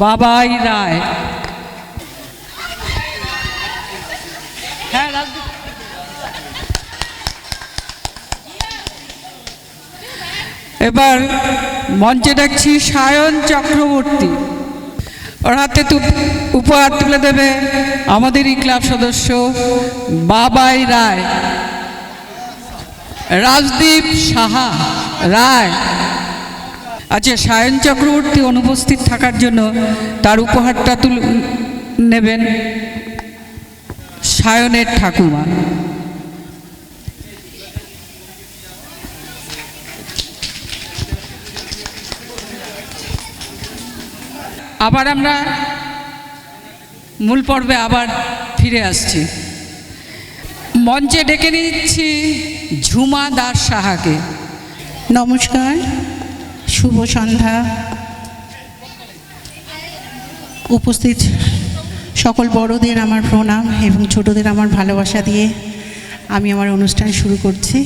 বাবাই রায়। হ্যাঁ, এবার মঞ্চে ডাকছি সায়ন চক্রবর্তী। ওর হাতে উপহার তুলে দেবে আমাদেরই ক্লাব সদস্য বাবাই রায়। রাজদীপ সাহা রায়। আচ্ছা, সায়ন চক্রবর্তী অনুপস্থিত থাকার জন্য তার উপহারটা নেবেন সায়নের ঠাকুমা। আবার আমরা মূল পর্বে আবার ফিরে আসছি। মঞ্চে ডেকে নিচ্ছি ঝুমা দাস সাহাকে। নমস্কার, শুভ সন্ধ্যা। উপস্থিত সকল বড়দের আমার প্রণাম এবং ছোটদের আমার ভালোবাসা দিয়ে আমি আমার অনুষ্ঠান শুরু করছি।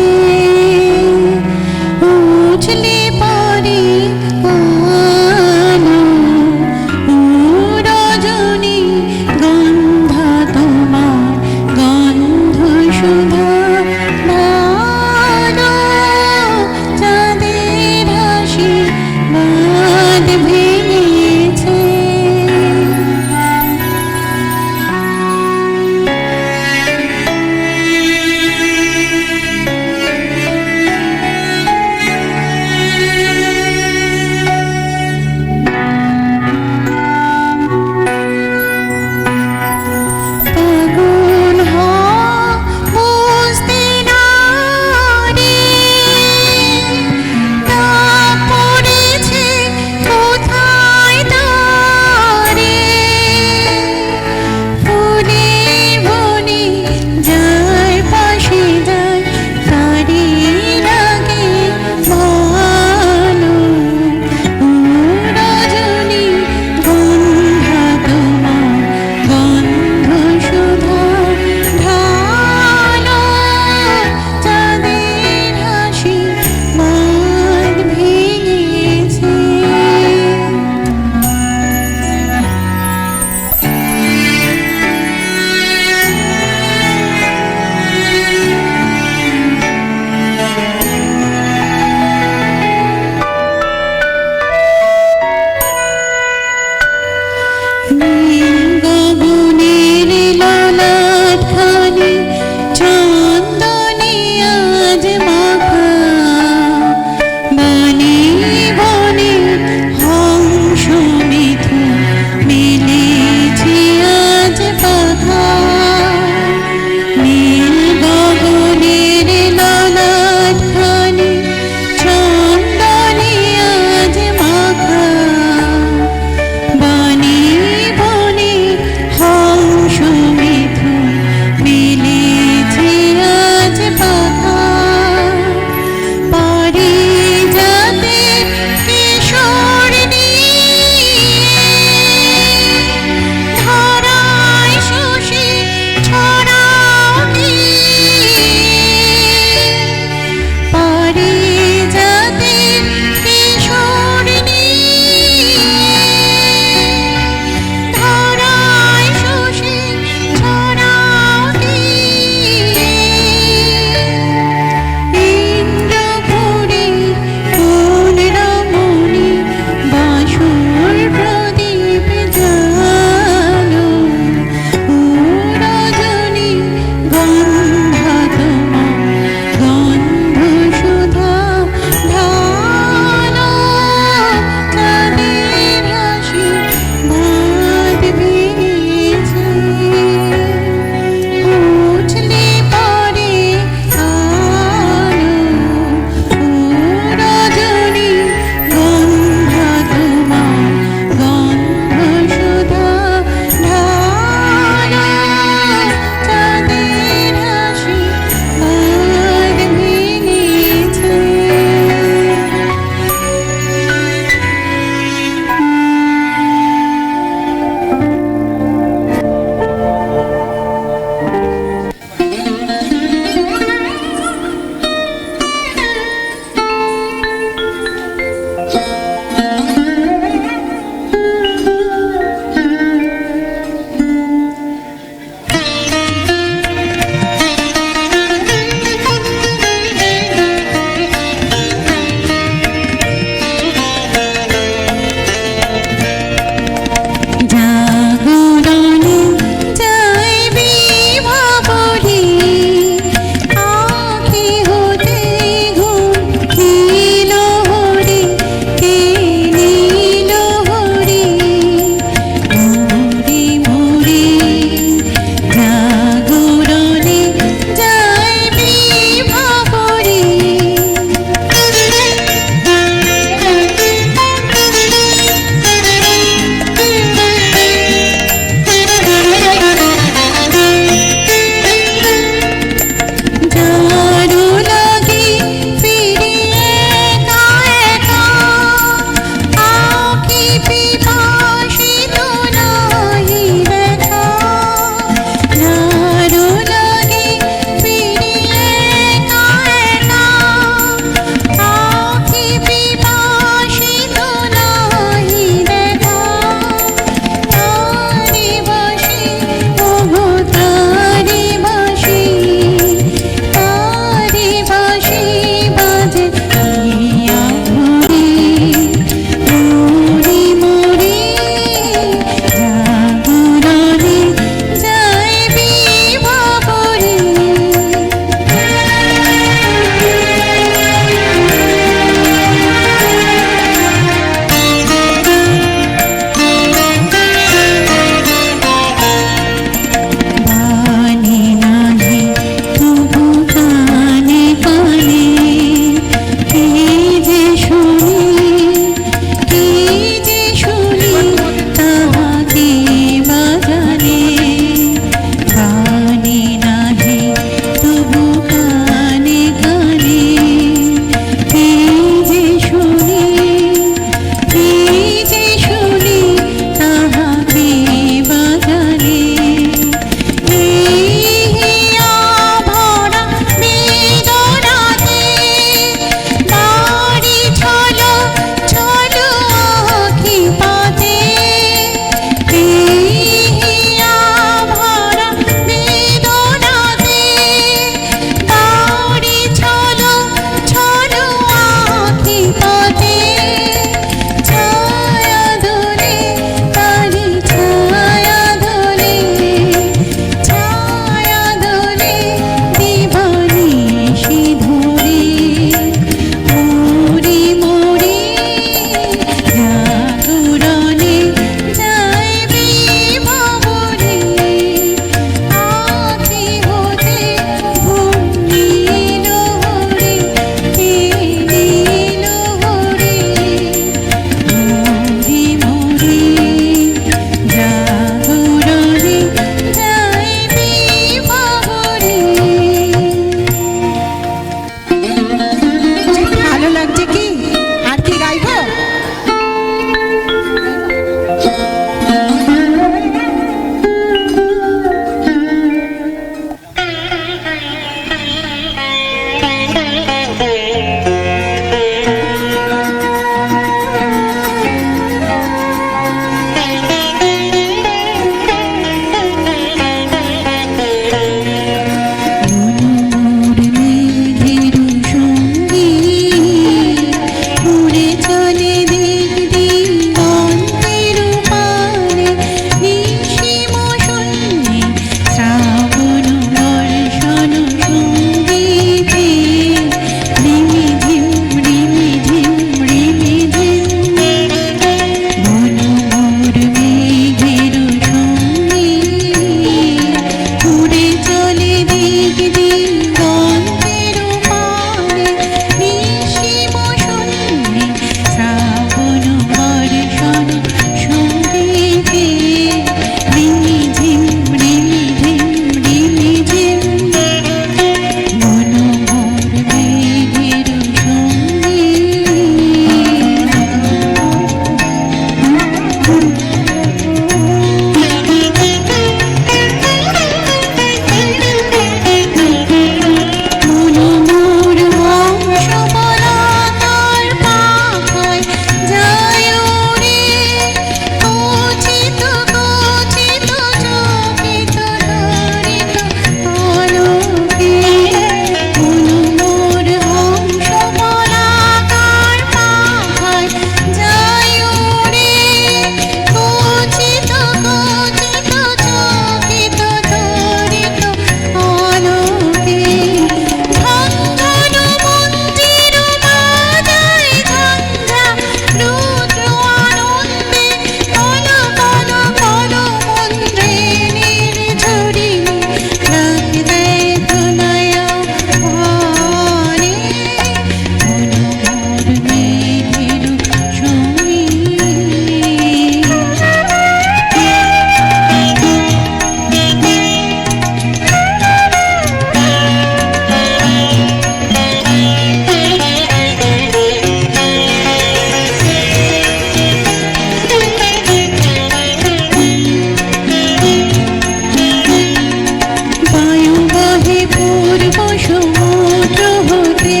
সমুদ্র হতে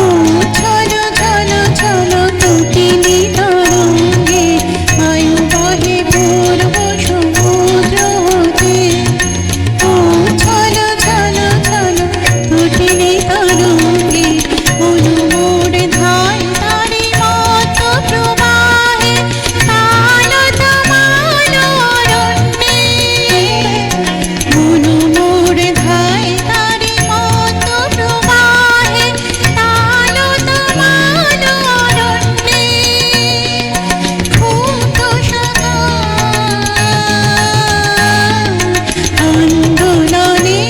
ও চলো চলো চলো কুটিনি তরঙ্গে বায়ু বহে পূর্ব সমুদ্র হতে ও চলো চলো চলো কুটিনি তরঙ্গে অনুমোর ধায় তারি মত প্রবাহে কালো তমালো অরণ্যে অনুমোর ধায় তারি মত প্রবাহে কালো তমালো অরণ্যে খুঁত শাখা আন্দোলনে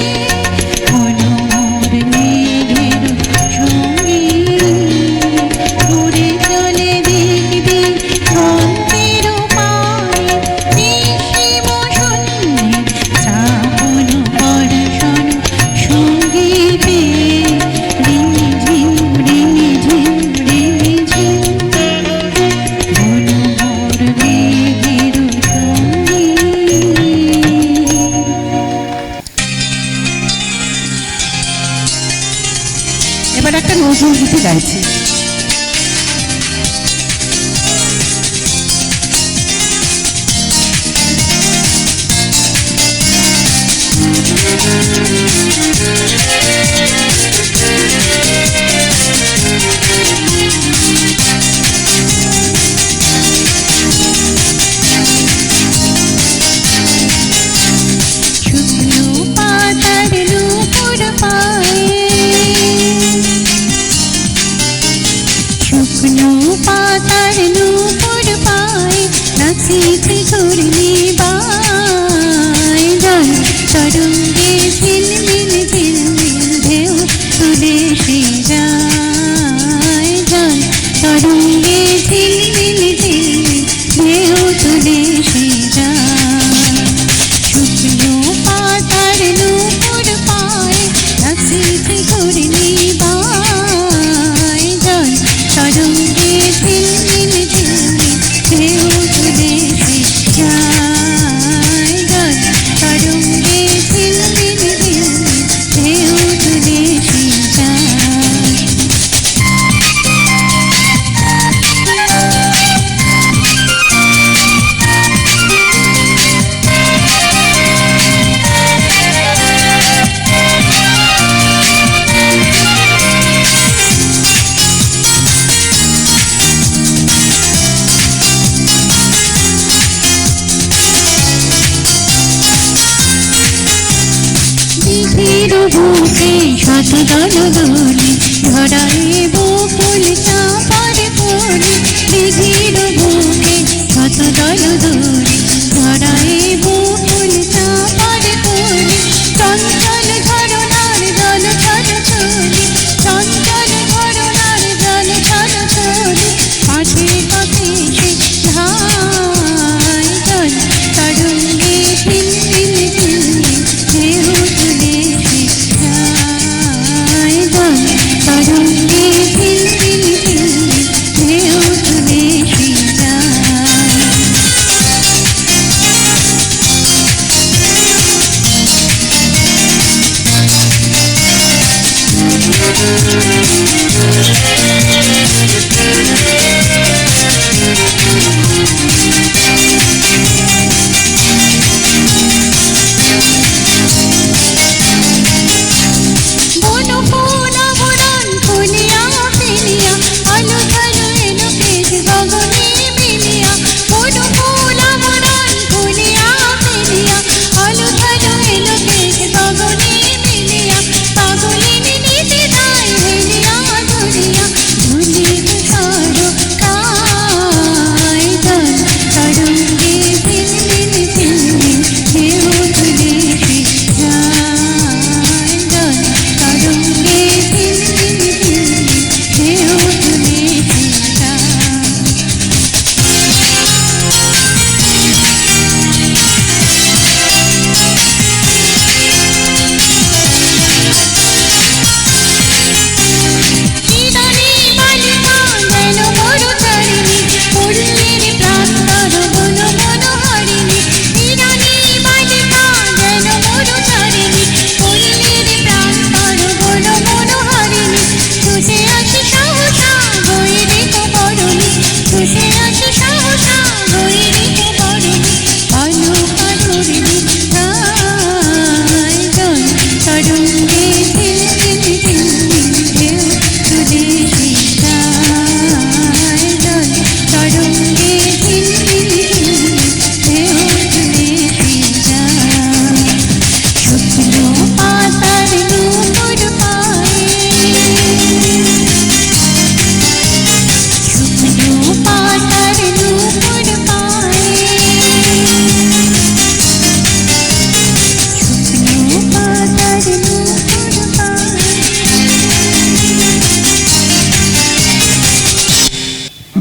অনুমোর মেঘের সঙ্গে ঘুরে চলে দেখবি শান্তির পায়ে নিশিম শূন্যে শ্রাবণ বর্ষণ সঙ্গীতে রিমঝিম রিমঝিম রিমঝিম অনুমোর মেঘের সঙ্গে। এবার একটা নজরুল গীতি গাইছি। শুকনো পাতার নূপুর পায়ে শুকনো পাতার নূপুর পায়ে নাচিতে ঘূর্ণি বায় জল তরঙ্গে ঝিলমিল ঝিলমিল ঢেউ তুলে সে যায় জল তরঙ্গে ঝিলমিল ঝিলমিল ঢেউ তুলে সে যায় শুকনো পাতার নূপুর পায়ে নাচিতে ঘূর্ণি বায় জল তরঙ্গে ঝিলমিল ঝিলমিল ঢেউ তুলে সে যায় জল তরঙ্গে ঝিলমিল ঝিলমিল ঢেউ তুলে সে যায়। দিঘির বুকে শত দলদলি ধরায় বকুল চাপার কলি দিঘির বুকে শত দলদলি ধরায় বকুল চাপার কলি চঞ্চল ঝরনার জল ছল ছলি চঞ্চল ঝরনার জল ছল ছলি পাশে পথে সে ধায় জল তরঙ্গে ঝিলমিল ঝিলমিল ঢেউ তুলে সে যায় জল তরঙ্গে ঝিলমিল ঝিলমিল ঢেউ তুলে সে যায়। বন ফুল আবরণ খুলিয়া ফেলিয়া আলো ঝালো এলো পেজ গগনে মিলিয়া বন ফুল আবরণ খুলিয়া ফেলিয়া আলো ঝালো এলো পেজ গগনে মিলিয়া পাগলিনী নীতি দায় হেলিয়া ধরিয়া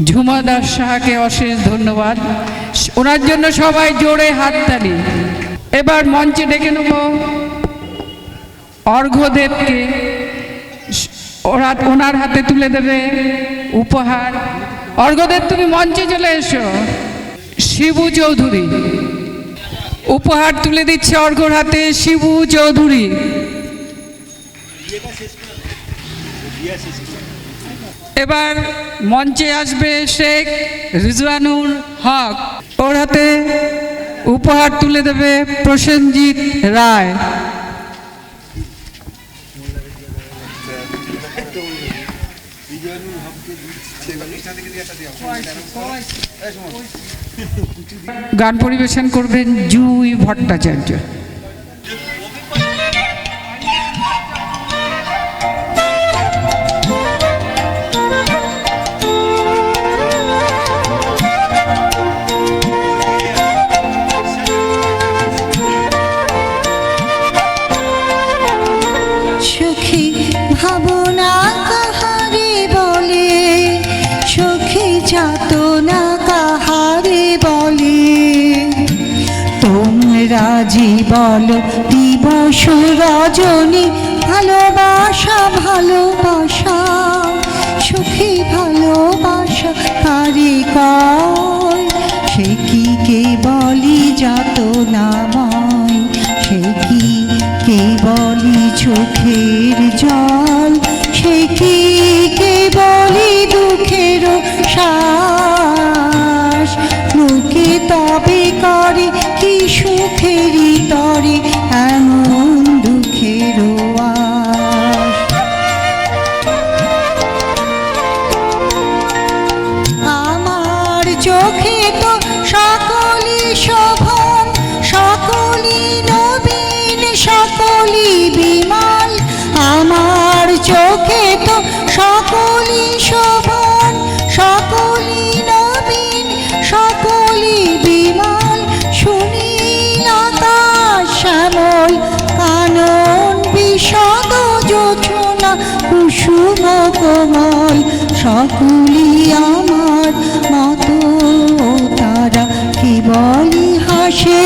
ঝুমা দাস সাহাকে অশেষ ধন্যবাদ, ওনার জন্য সবাই জোরে হাততালি। এবার মঞ্চে ডেকে নেব অর্ঘ্যদেবকে, ওনার হাতে তুলে দেবে উপহার। অর্ঘ্যদেব তুমি মঞ্চে চলে এসো। শিবু চৌধুরী উপহার তুলে দিচ্ছে অর্ঘ্যর হাতে, শিবু চৌধুরী। এবার মঞ্চে আসবে শেখ রিজওয়ানুর হক, ওর হাতে উপহার তুলে দেবে প্রসেনজিৎ রায়। গান পরিবেশন করবেন জুই ভট্টাচার্য। সুখী ভাবনা কাহারে বলে, সুখী যাতনা কাহারে বলে, তোমরা যে বলো দিবস রজনী, ভালোবাসা ভালোবাসা, সুখী ভালোবাসা কারে কয়, সে কি কে বলি যাতনাময়, সে কি কে বলি চোখের জল, সে কি কে বলি দুঃখের শ্বাস, লোকে তবে করে কি সুখেরই তরে এমন দুঃখের আশ। আমার চোখে তো সকলই শোভন, সকলই নবীন, সকলই বিমল, আমার চোখে তো সকলই শোভন, সকলই নবীন, সকলই বিমল, সুনীল আকাশ শ্যামল কানন বিশদ যোছনা কুসুম কোমল, সকলই আমার মতো তারা, কি বলি হাসে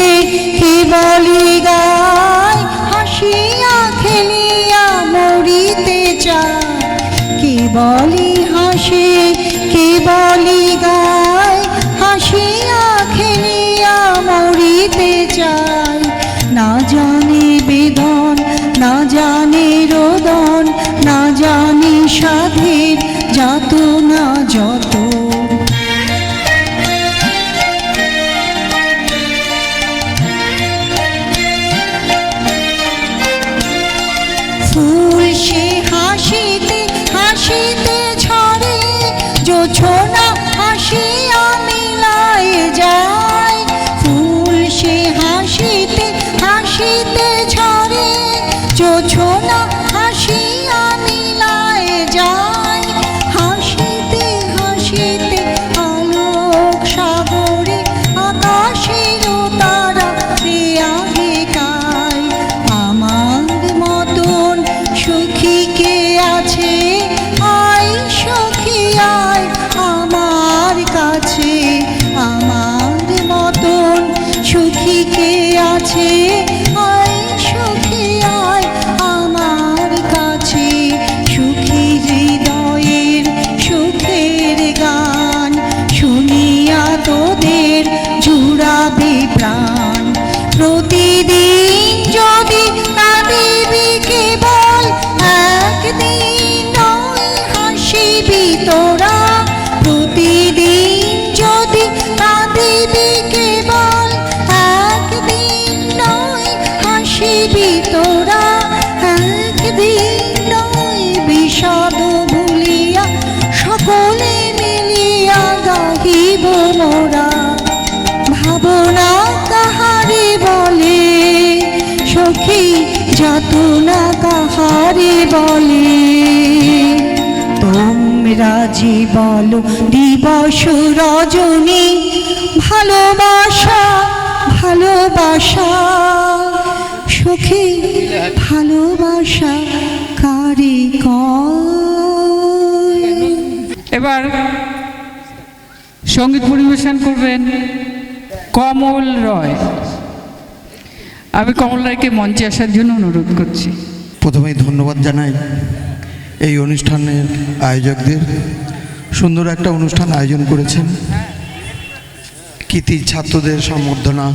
কি বলি গায়, হাসিয়া খেলিয়া মরিতে চায়, কি বলি হাসে কি বলি গায়, হাসিয়া খেলিয়া মরিতে চায়, না জানে বেদন না জানে রোদন, না জানি সাধের যাতনা যত। ফুল সে হাসিতে হাসিতে ঝরে, জোছনা হাসিয়া মিলায় যায়, ফুল সে হাসিতে হাসিতে ঝরে, জোছনা হাসিয়া মিলায় যায়, হাসিতে হাসিতে আলোক সাগরে আকাশের তারা প্রিয়াগে গায়, আমার মতন সুখী কে আছে, আয় সখী আয় আমার কাছে, আমার মতন সুখী কে আছে, আয় সখী আয় আমার কাছে, সুখী হৃদয়ের সুখের গান শুনিয়া তোদের জুড়াবে প্রাণ, প্রতিদিন যদি কাঁদিবি কেবল, একদিন নয় হাসিবি তোরা, প্রতিদিন যদি কাঁদিবি কেবল, একদিন নয় হাসিবি তোরা, একদিন নয় বিষাদ ভুলিয়া সকলে মিলিয়া গাহিব মোরা, ভাবনা কাহারে বলে, সখী যাতনা কাহারে বলে, তোমরা যে বলো দিবস রজনী, ভালোবাসা ভালোবাসা, সখী ভালোবাসা কারে কয়। এবার সঙ্গীত পরিবেশন করবেন কমল রয়। আমি কমল রায়কে মঞ্চে আসার জন্য অনুরোধ করছি। প্রথমেই ধন্যবাদ জানাই এই অনুষ্ঠানের আয়োজকদের, সুন্দর একটা অনুষ্ঠান আয়োজন করেছেন। কৃতি ছাত্রদের সম্বর্ধনা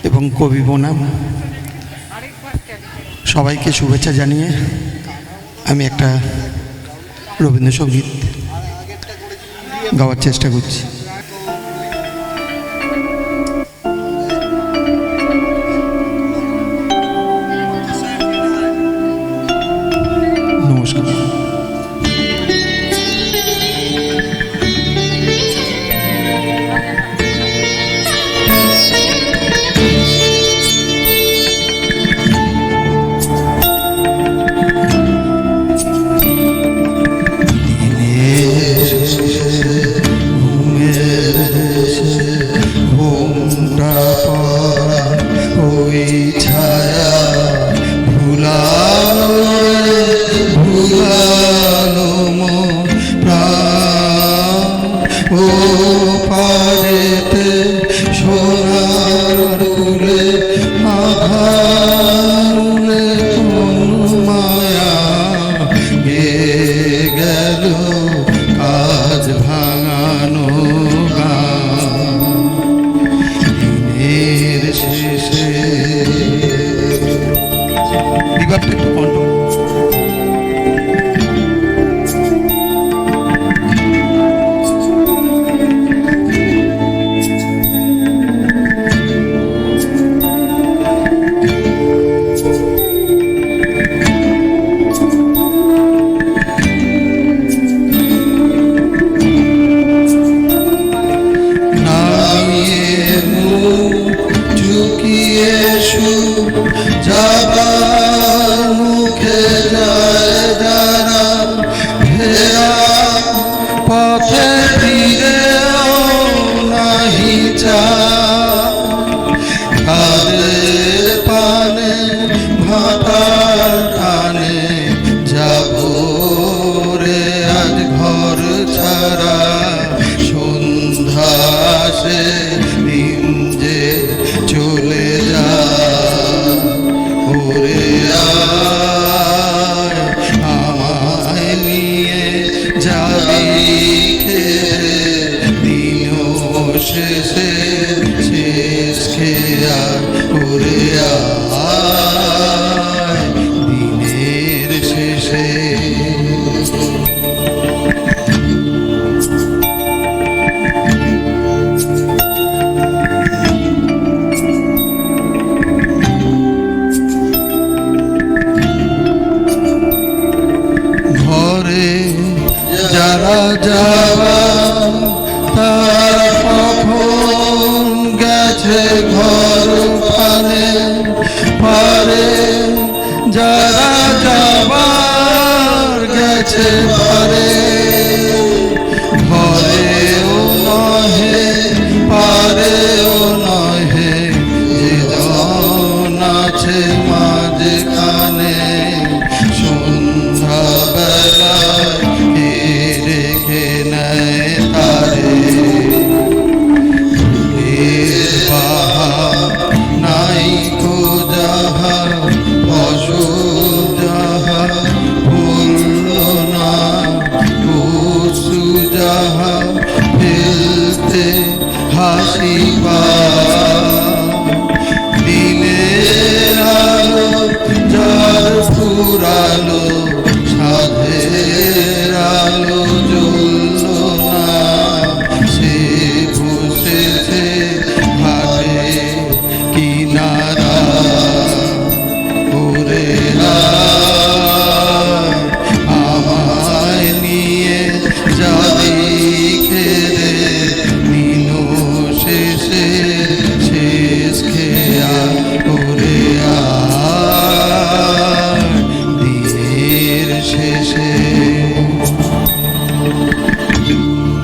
এবং কবি বনাম সবাইকে শুভেচ্ছা জানিয়ে আমি একটা রবীন্দ্রসঙ্গীত গাওয়ার চেষ্টা করছি। নমস্কার।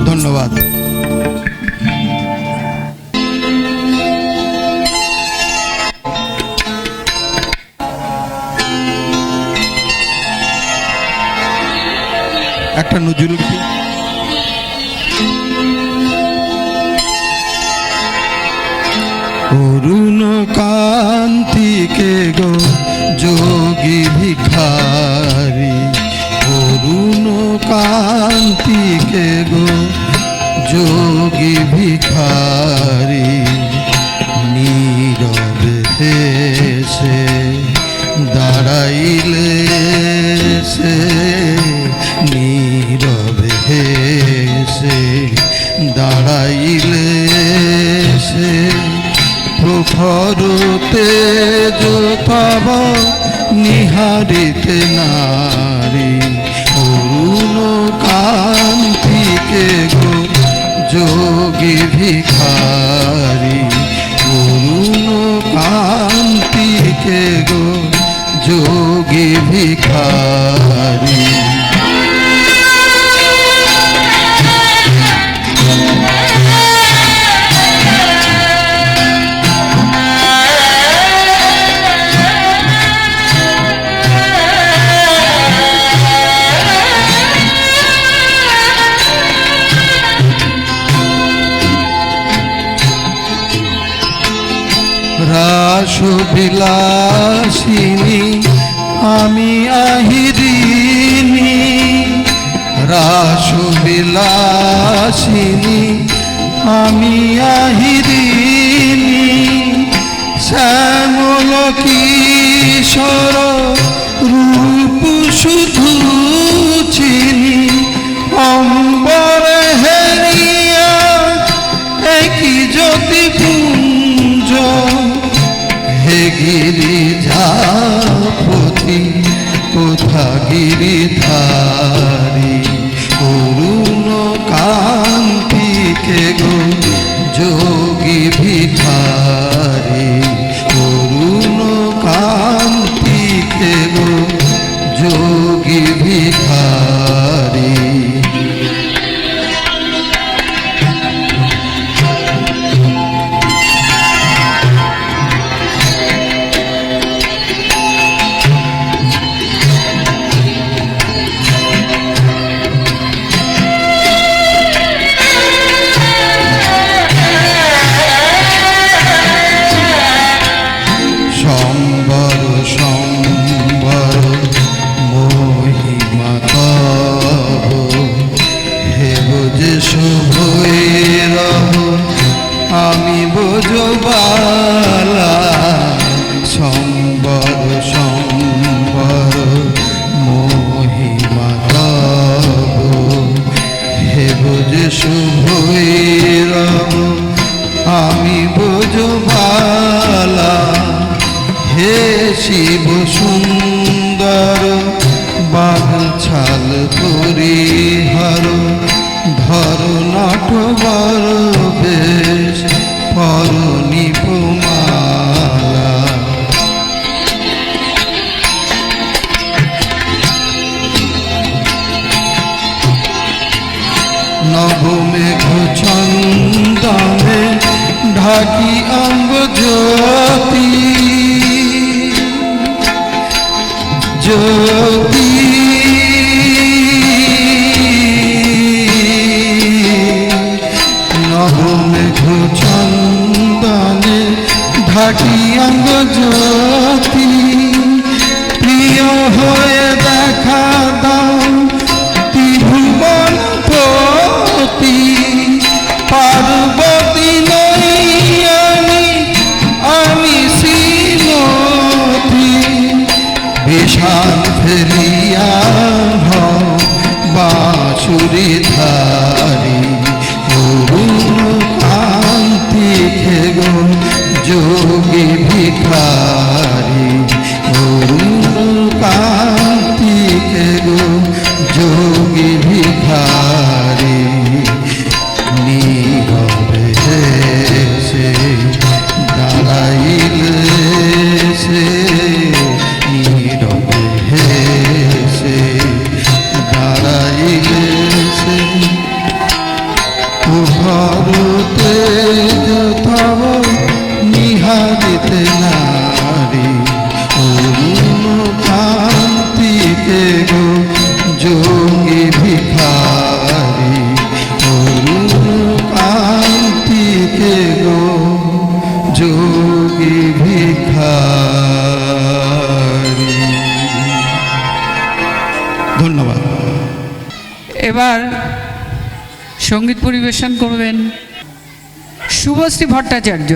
ধন্যবাদ। একটা নজরুল অরুণ কান্তিকে গো যোগী ভিখারি, অরুণ কান্তিকে গো যোগী ভিখারি, নীরবে হেসে দাঁড়াইলে সে, নীরবে হেসে দাঁড়াইলে সে, প্রখর তেজ তব নিহারিতে নারী, অরুণ কান্তিকে গো যোগী ভিখারি, অরুণ কান্তিকে গো যোগী ভিখারি। রাসবিলাসিনী আমি আহিরিনী, রাসবিলাসিনী আমি আহিরিনী, শ্যামল কিশোর রূপ শুধু চিনি, অম্বর হেরিয়া একই জ্যোতি পুঞ্জ, হে গিরিজাপতি কোথা গিরিধারী, অরুণ কান্তিকে গো যোগী ভিখারি, অরুণ কান্তিকে গো যোগী ভিখারি। আমি বোঝবালা সম্বর সম্বর মহিমা তব, হে বোঝ শুভৈরব আমি বোঝবালা, হে শিব সুন্দর বাগছাল পরিহর, ধর নটবর বেশ পর নিপমালা, নবমেঘ চন্দনে ঢাকি অঙ্গ জ্যোতি, জ্যোতি নবমেঘ চন্দনে ঢাকি অঙ্গ জ্যোতি, প্রিয় হয়ে দেখা দাও ত্রিভুবন পতি, পার্বতী নয়নি আমি শ্রীমতী, বিষাদ ফেলিয়া হও বাঁশুরি ধারী, অরুণ কান্তিকে গো যোগী ভিখারি, অরুণ কান্তিকে গো যোগী ভিখারি, নীরবে হেসে দাঁড়াইলে সে, নীরবে হেসে দাঁড়াইলে সে, ভারতে তব নিহারিতে নারী, অরুণ কান্তিকে গো যোগী ভিখারি, অরুণ কান্তিকে গো যোগী ধন্যবাদ। এবার সঙ্গীত পরিবেশন করবেন শুভশ্রী ভট্টাচার্য।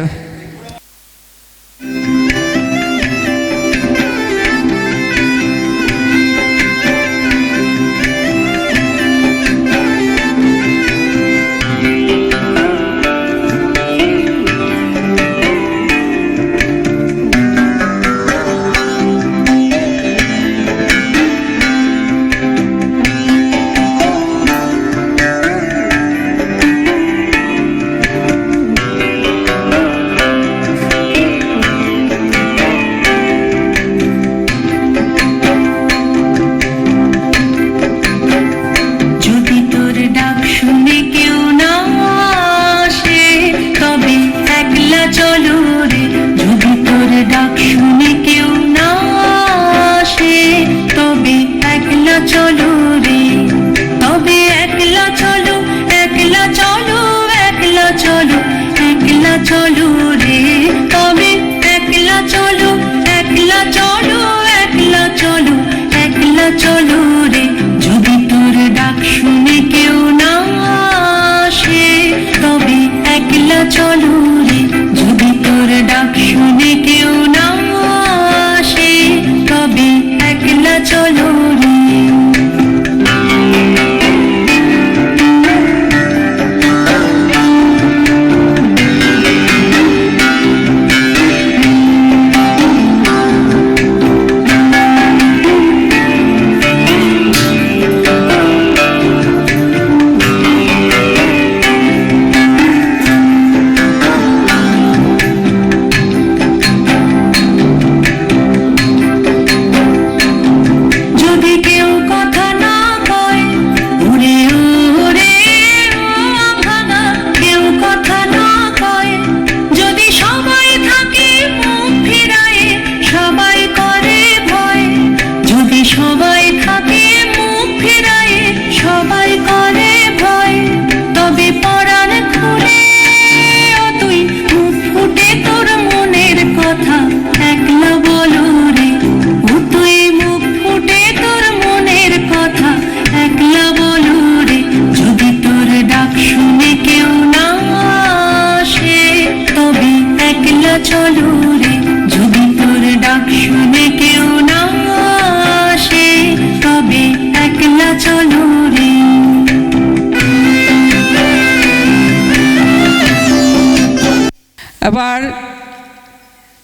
এবার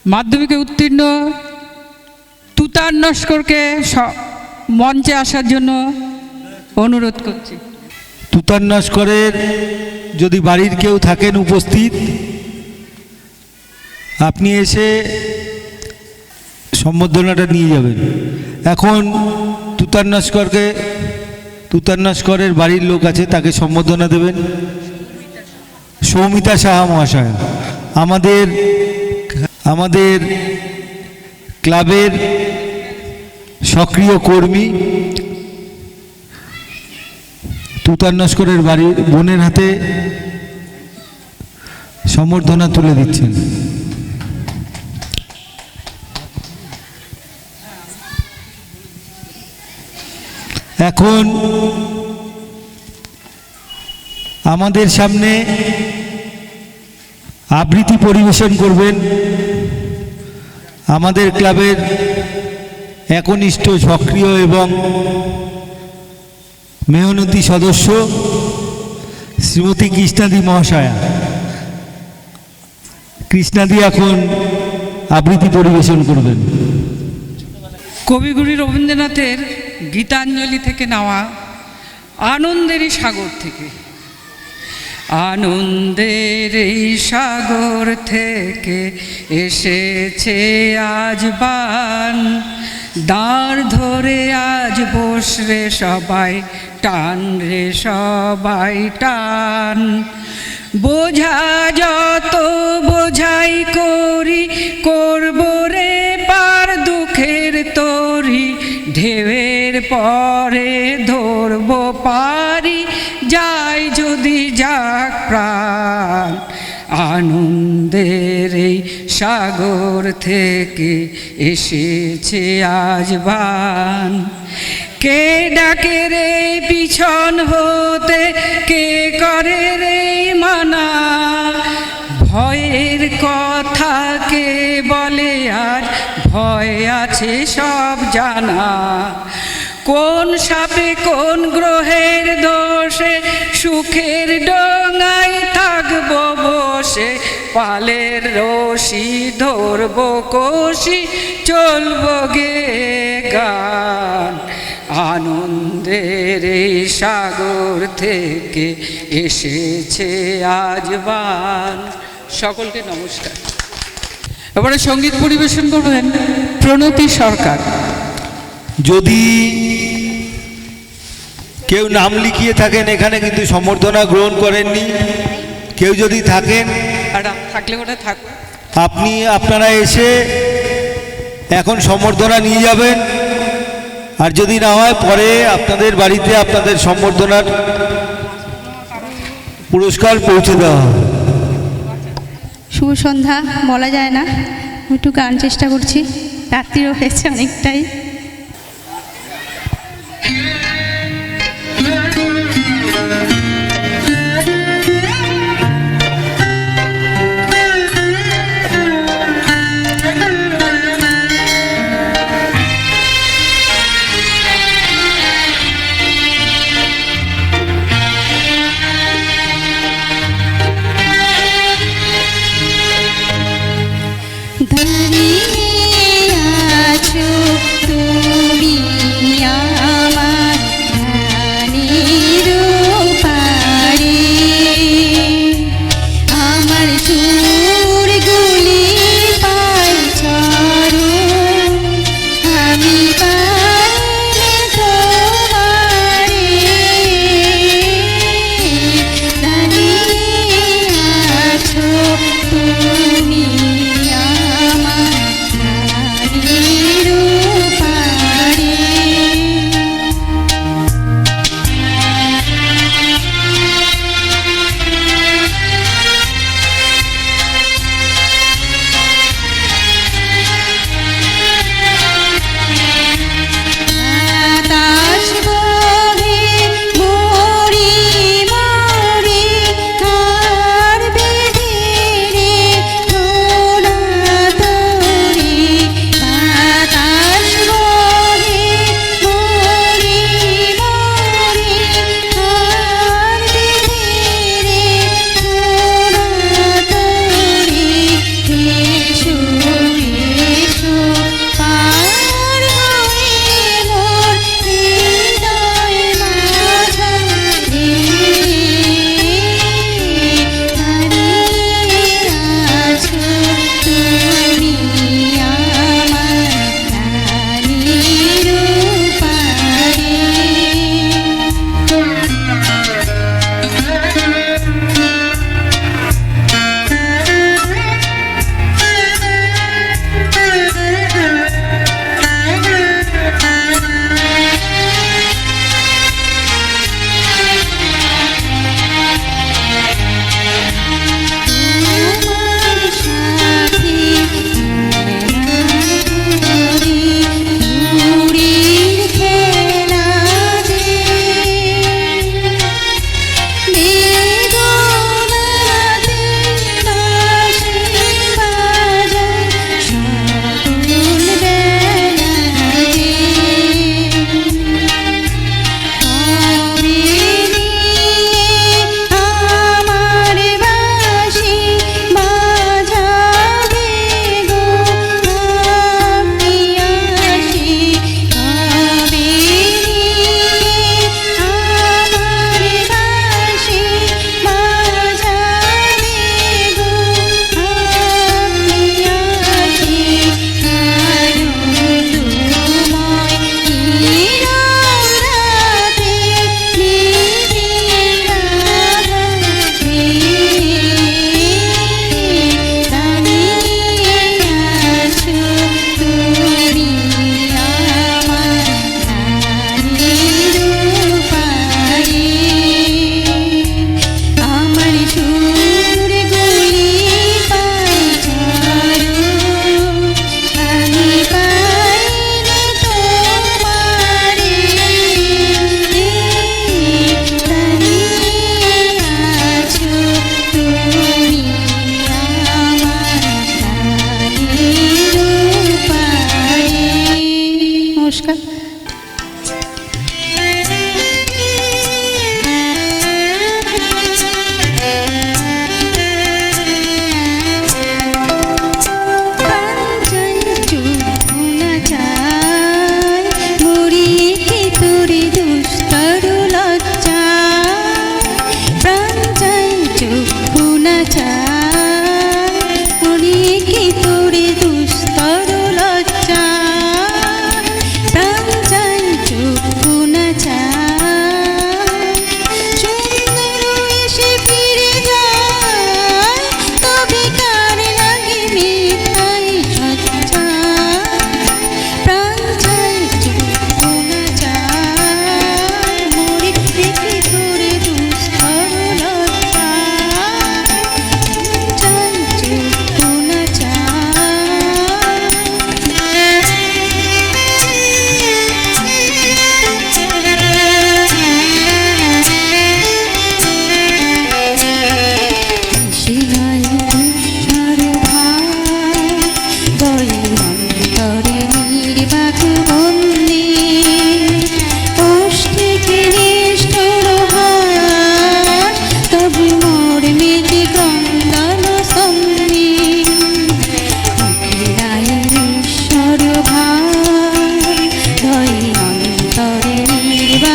মাধ্যমিকে উত্তীর্ণ তুতার নস্করকে মঞ্চে আসার জন্য অনুরোধ করছি। তুতার নস্করের যদি বাড়ির কেউ থাকেন উপস্থিত, আপনি এসে সম্বর্ধনাটা নিয়ে যাবেন। এখন তুতার নস্করের বাড়ির লোক আছে, তাকে সম্বর্ধনা দেবেন। সৌমিতা সাহা মহাশয় আমাদের ক্লাবের সক্রিয় কর্মী, তুতার নস্করের বাড়ির বোনের হাতে সম্বর্ধনা তুলে দিচ্ছেন। এখন আমাদের সামনে আবৃত্তি পরিবেশন করবেন আমাদের ক্লাবের একনিষ্ঠ সক্রিয় এবং মেহনতি সদস্য শ্রীমতী কৃষ্ণাদি মহাশয়া। কৃষ্ণাদি এখন আবৃত্তি পরিবেশন করবেন। কবিগুরু রবীন্দ্রনাথের গীতাঞ্জলি থেকে নেওয়া আনন্দেরই সাগর থেকে। আনন্দের এই সাগর থেকে এসেছে আজ বান, দাঁড় ধরে আজ বস রে সবাই, টান রে সবাই টান। বোঝা যত বোঝাই করি, করব রে পার দুঃখের তরি, ঢেউয়ের পরে ধরব পারি, যাই যদি যাক প্রাণ। আনন্দের এই সাগর থেকে এসেছে আজ বান, কে ডাকে রে পিছন হতে, কে করে রে মানা, ভয়ের কথা কে বলে আজ, ভয় আছে সব জানা। কোন সাপে কোন গ্রহের দোষে, সুখের ডোঙায় থাকবো বসে, পালের রশি ধরবো কষি, চলবো গে গান। আনন্দের এই সাগর থেকে এসেছে আজ বান। সকলকে নমস্কার। এবারে সঙ্গীত পরিবেশন করবেন প্রণতি সরকার। যদি কেউ নাম লিখিয়ে থাকেন এখানে কিন্তু সম্বর্ধনা গ্রহণ করেননি, কেউ যদি থাকেন আর থাকলে ওটা থাকবে, আপনারা এসে এখন সম্বর্ধনা নিয়ে যাবেন। আর যদি না হয় পরে আপনাদের বাড়িতে আপনাদের সম্বর্ধনার পুরস্কার পৌঁছে দেওয়া হবে। শুভ সন্ধ্যা বলা যায় না, একটু গান চেষ্টা করছি, রাত্রিও হয়েছে অনেকটাই। দাঁড়িয়ে আছো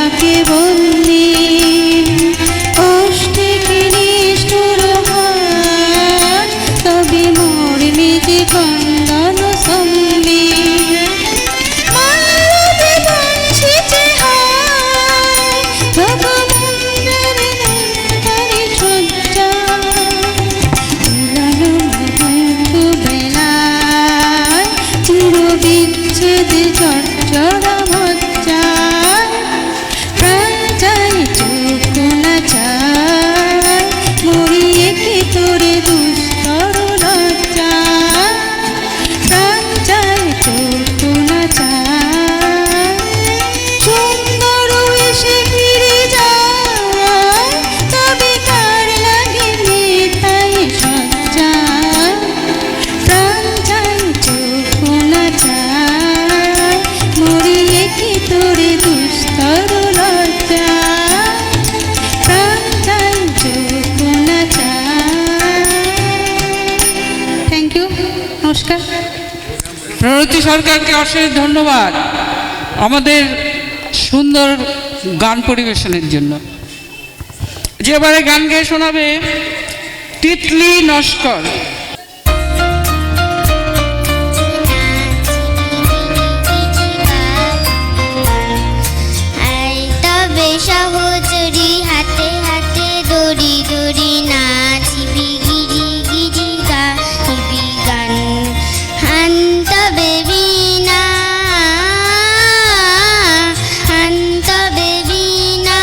যাকে বললি অষ্টে কি নিষ্ঠুর হাস, তবে মরলি যে বন্দন সম্বি মাল্যদে বঞ্চিতে হায়, তবু মন্দির নন্দনে সজ্জা ঝুলানো মধুর বেলায় চিরবিচ্ছেদ চঞ্চলা মজ্জায় প্রাণ চাই চোখ না চায় মরিয়ে কি তোরে দুস্তর লজ্জায় প্রাণ চাই চোখ না চায় সুন্দর এসে ফিরে যায় তবে কার লাগে মেটাই সজ্জায় প্রাণ চাই চোখ না চায় মরিয়ে কি তোরে দুস্তর লজ্জায় প্রাণ চাই চোখ না চায়। থ্যাংক ইউ, নমস্কার। প্রণতি সরকারকে অশেষ ধন্যবাদ আমাদের সুন্দর গান পরিবেশনের জন্য। যে এবারে গান গেয়ে শোনাবে তিতলি নস্কর। আই তবে সহচরি হাতে হাতে দড়ি দড়ি নাচিবি গিরি গিরি গাইবি গান হান তবে বিনা হান তবে বিনা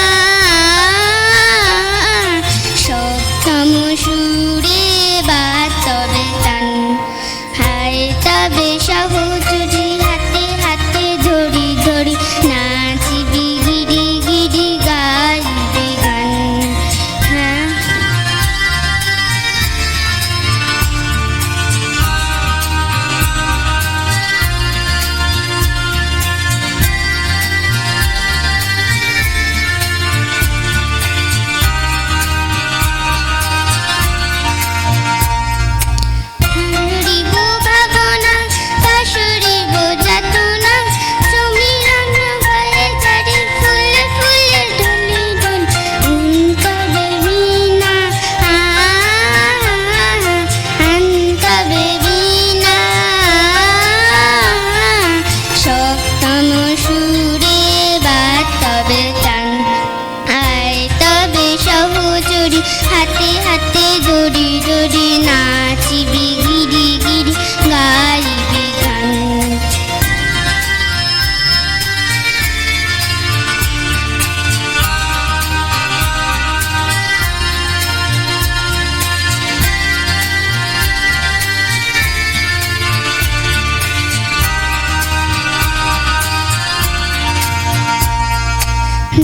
সপ্তম সুরে বা তবে তান হায় তবে সহচরি হাতে হাতে ধরি ধরি নাচিবি গিরি গিরি গাইবি গান হ্যাঁ হারিব ভাবনা পাশরিব যাতনা সমীরণ ভয়ে চারি ফুলে ফুলে ঢলি ঢল তবে বিনা তবে বিনা সপ্তম সুরে বা তবে টান আয় তবে সহচরি হাতে হাতে দড়ি দড়ি নাচিবি গিরি গিরি গাইবি গান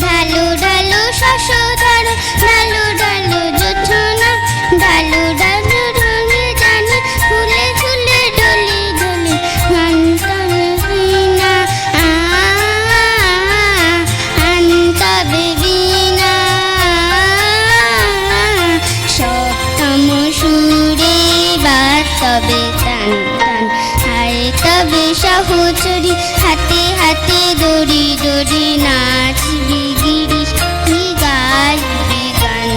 ঢালু ঢালু শশধর ঢালু ঢালু যোছনা ঢালু ঢালু ঢলে জানি ফুলে ফুলে ডলি ডলি গান তবে বিনা আন তবে বিনা সপ্তম সুরে বা তবে টান টান হায় তবে সহচরি হাতে হাতে দড়ি দড়ি নাচিবি গিরি গিরি গাইবি গান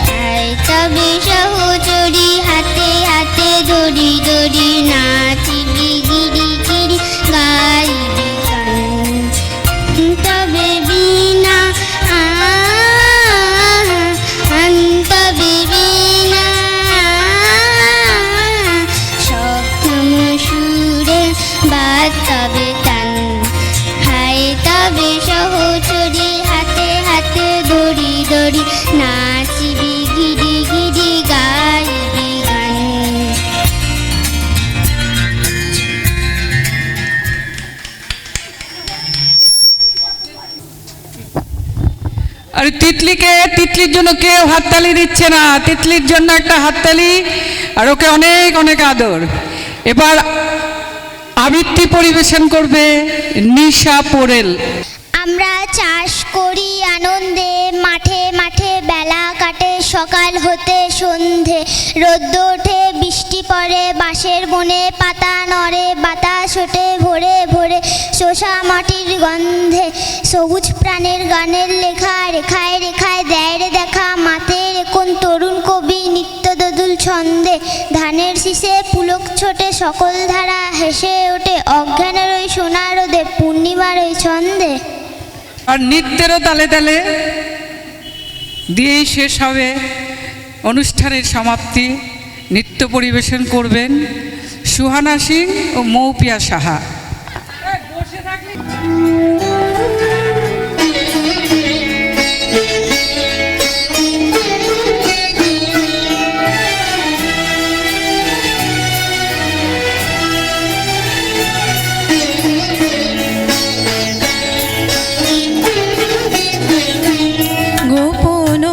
হায় তবে সহচরি হাতে হাতে দড়ি দড়ি নাচিবি গিরি গিরি গাইবি গান তবে বিনা তবে বিনা সপ্তম সুরে বা তবে টান হায় তবে সহচরি হাতে হাতে দড়ি দড়ি নাচিবি গিরি গিরি গাইবি গান আরে তিতলিকে, তিতলির জন্য কেউ হাততালি দিচ্ছে না। তিতলির জন্য একটা হাততালি, আর ওকে অনেক অনেক আদর। এবার আবৃত্তি পরিবেশন করবে নিশা পোরেল। আমরা চাষ করি আনন্দে, মাঠে মাঠে বেলা কাটে সকাল হতে সন্ধে। রোদ্দ ওঠে, বৃষ্টি পড়ে, বাঁশের বনে পাতা নড়ে, বাতাস ওঠে ভোরে ভোরে। শোষা মাটির গন্ধে, সবুজ প্রাণের গানের লেখা, রেখায় রেখায় দেয় রে দেখা, মাতের কোন তরুণ কবি নিত্য দোদুল ছন্দে, ধানের শীষে পুলক ছোটে সকল ধারা হেসে ওঠে, অজ্ঞানের ওই সোনার রোদে পূর্ণিমার ওই ছন্দে। আর নৃত্যেরও তালে তালে দিয়েই শেষ হবে অনুষ্ঠানের সমাপ্তি। নৃত্য পরিবেশন করবেন সুহানা সিং ও মৌপিয়া সাহা। গোপন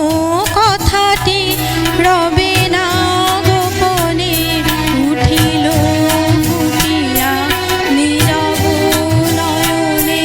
কথাটি রবে না গোপনে, উঠিল ফুটিয়া নীরব নয়নে,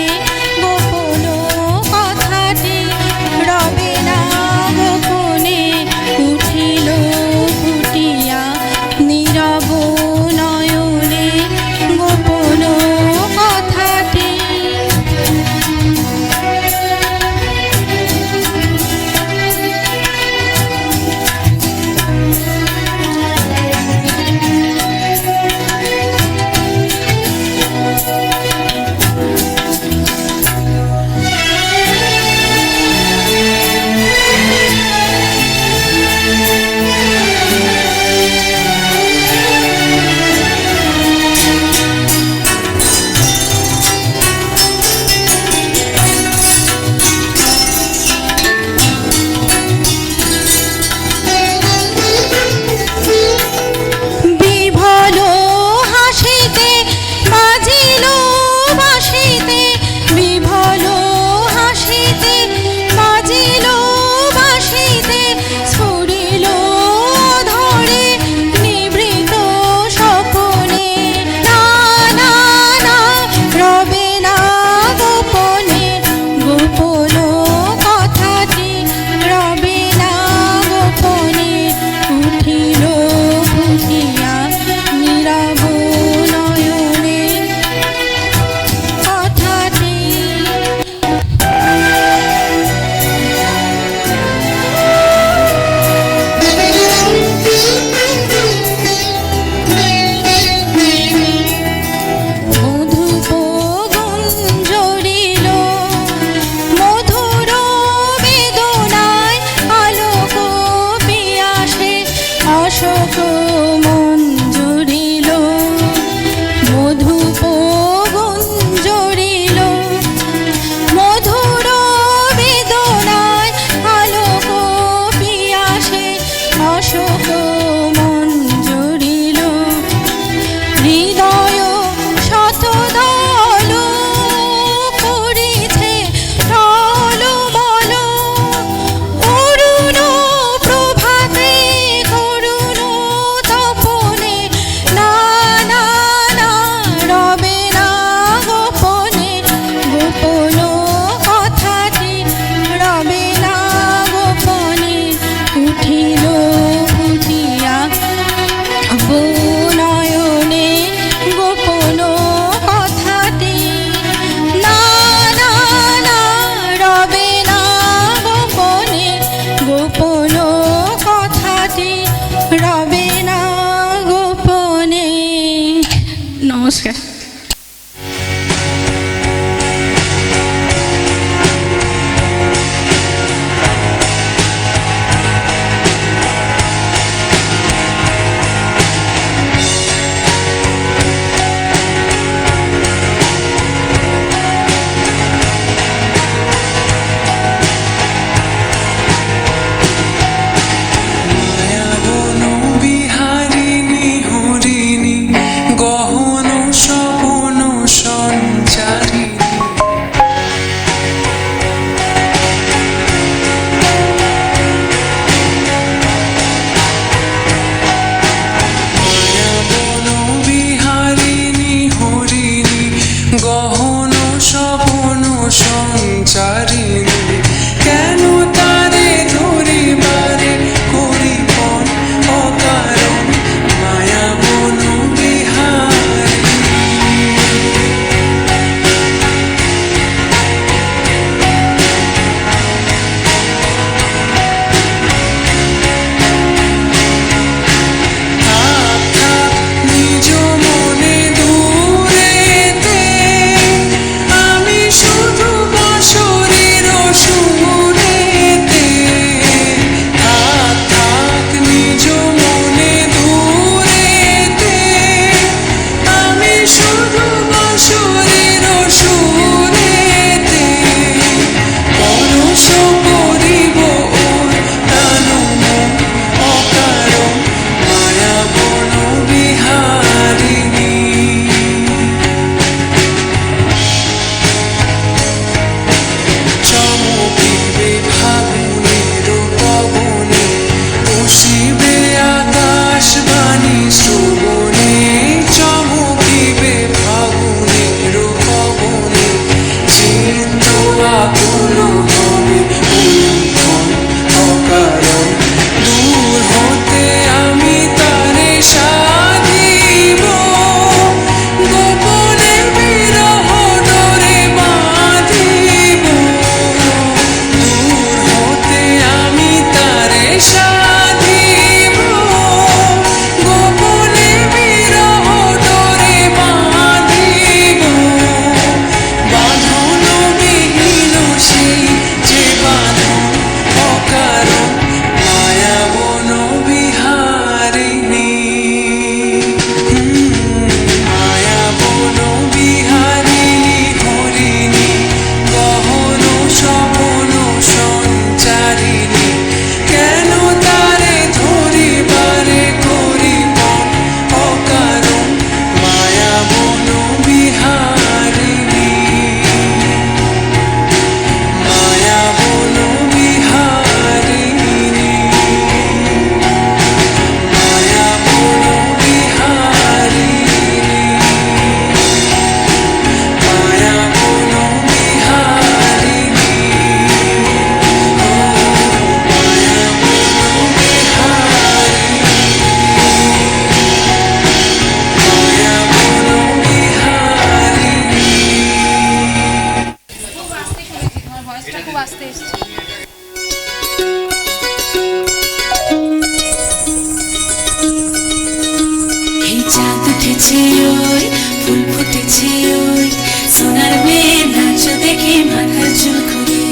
এই চাঁদ উঠেছে ওই ফুল ফুটেছে ওই সোনার মেয়ে নাচ দেখে মাথার চুল খুলে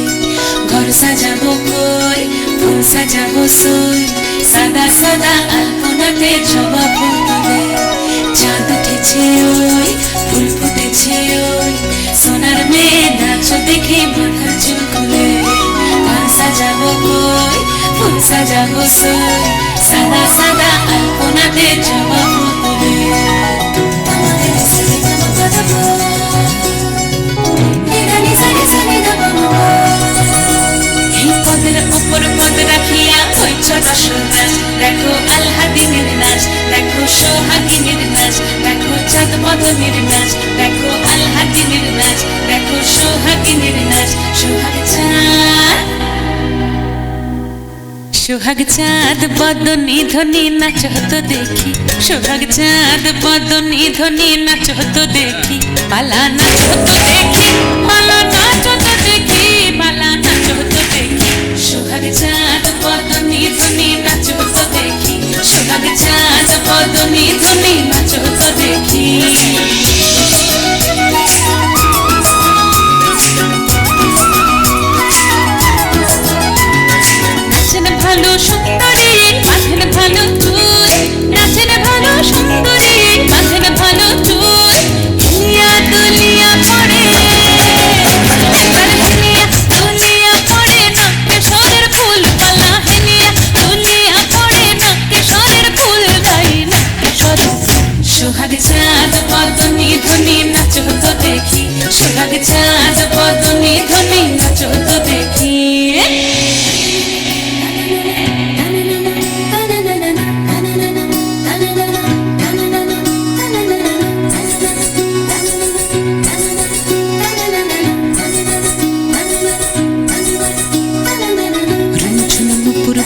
ঘর সাজাবো কই ফুল সাজাবো সই সাদা সাদা আলপনাতে জবা ফুল তুলে চাঁদ উঠেছে ওই ফুল ফুটেছে ওই সোনার মেয়ে নাচ দেখে মাথার চুল খুলে ঘর সাজাবো কই ফুল সাজাবো সই সাদা সাদা আলপনাতে জবা ফুল তুলে আমাদের সাথে জামা কাটাবো নিরানি সারি সারি দাবাবো এই পদের উপর পদ রাখিয়া ওই ছোট সুন্দর দেখো আলহাদিনের নাচ দেখো সোহাগিনীর নাচ দেখো চাঁদ বদনের নাচ দেখো আলহাদিনের নাচ দেখো সোহাগিনীর নাচ সোহাগ চাঁদ বদনী ধ্বনি নাচ হতো দেখি সোহাগ চাঁদ বদনী ধ্বনি নাচ হতো দেখি পালা নাচ হতো দেখি পালা নাচ হতো দেখি পালা নাচ হতো দেখি সোহাগ চাঁদ বদনী ধ্বনি নাচ হতো দেখি সোহাগ চাঁদ বদনী ধ্বনি নাচ হতো দেখি ভালো সুন্দরী বাঁধেন ভালো চুল নাচেন ভালো সুন্দরী বাঁধেন ভালো চুল হিলিয়া দুলিয়া পড়ে এবার হিলিয়া দুলিয়া পড়ে নাকে সরের ফুল পালা হিলিয়া দুলিয়া পড়ে নাকে সরের ফুল গাই নাকে সরের সোহাগ চাঁদ বদনী ধ্বনি নাচ হতো দেখি সোহাগ চাঁদ বদনী ধ্বনি নাচ হতো দেখি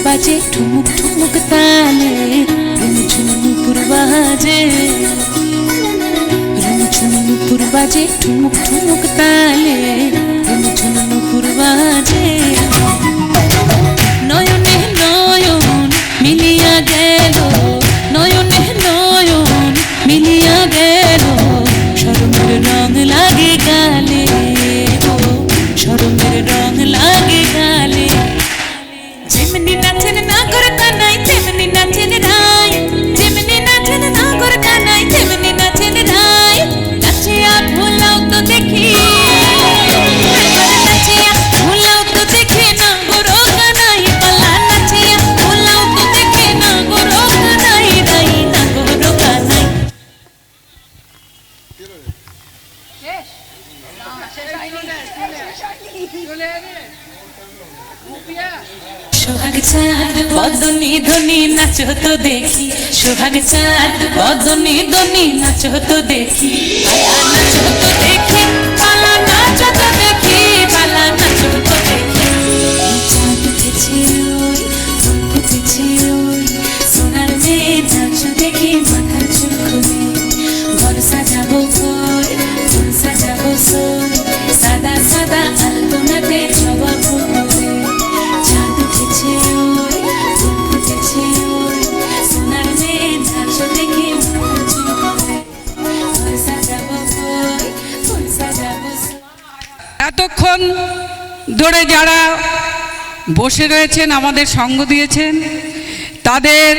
বাজে ঠুমুক ঠুমুক তালে নুপুর বাজে নুপুর বাজে ঠুমুক ঠুমুক তালে নুপুর বাজে নয়নে নয়ন মিলিয়া গেল নয়নে নয়ন মিলিয়া গেল শরমের রং লাগে গালে শরমের রং লাগে গালে যেমনি নাচেন নাগর কানাই তেমনি নাচেন রায় যেমনি নাচেন নাগর কানাই তেমনি নাচেন রায় নাচিয়া ভোলাও তো দেখি নাচিয়া ভোলাও তো দেখি নাগর কানাই পালা নাচিয়া ভোলাও তো দেখি নাগর কানাই রাই নাগর কানাই সোহাগ চাঁদ বদনী ধ্বনি নাচ হতো দেখি সোহাগ চাঁদ বদনী ধ্বনি নাচ হতো দেখি পালা নাচ হতো দেখি পালা নাচ হতো দেখি পালা নাচ হতো দেখি চাঁদ উঠেছে ওই ফুল ফুটেছে ওই সোনার মেয়ে নাচ দেখি মাথার চুল খুলে ঘর সাজাবো কই ফুল সাজাবো সই সাদা সাদা আলপনাতে জবা ফুল তুলে চাঁদ উঠেছে ওই ফুল ফুটেছে ওই সোনার মেয়ে নাচ দেখি মাথার চুল খুলে ঘর সাজাবো কই ফুল সাজাবো এতক্ষণ ধরে যারা বসে রয়েছেন আমাদের সঙ্গ দিয়েছেন তাদের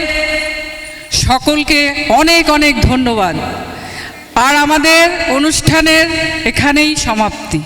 সকলকে অনেক অনেক ধন্যবাদ। আর আমাদের অনুষ্ঠানের এখানেই সমাপ্তি।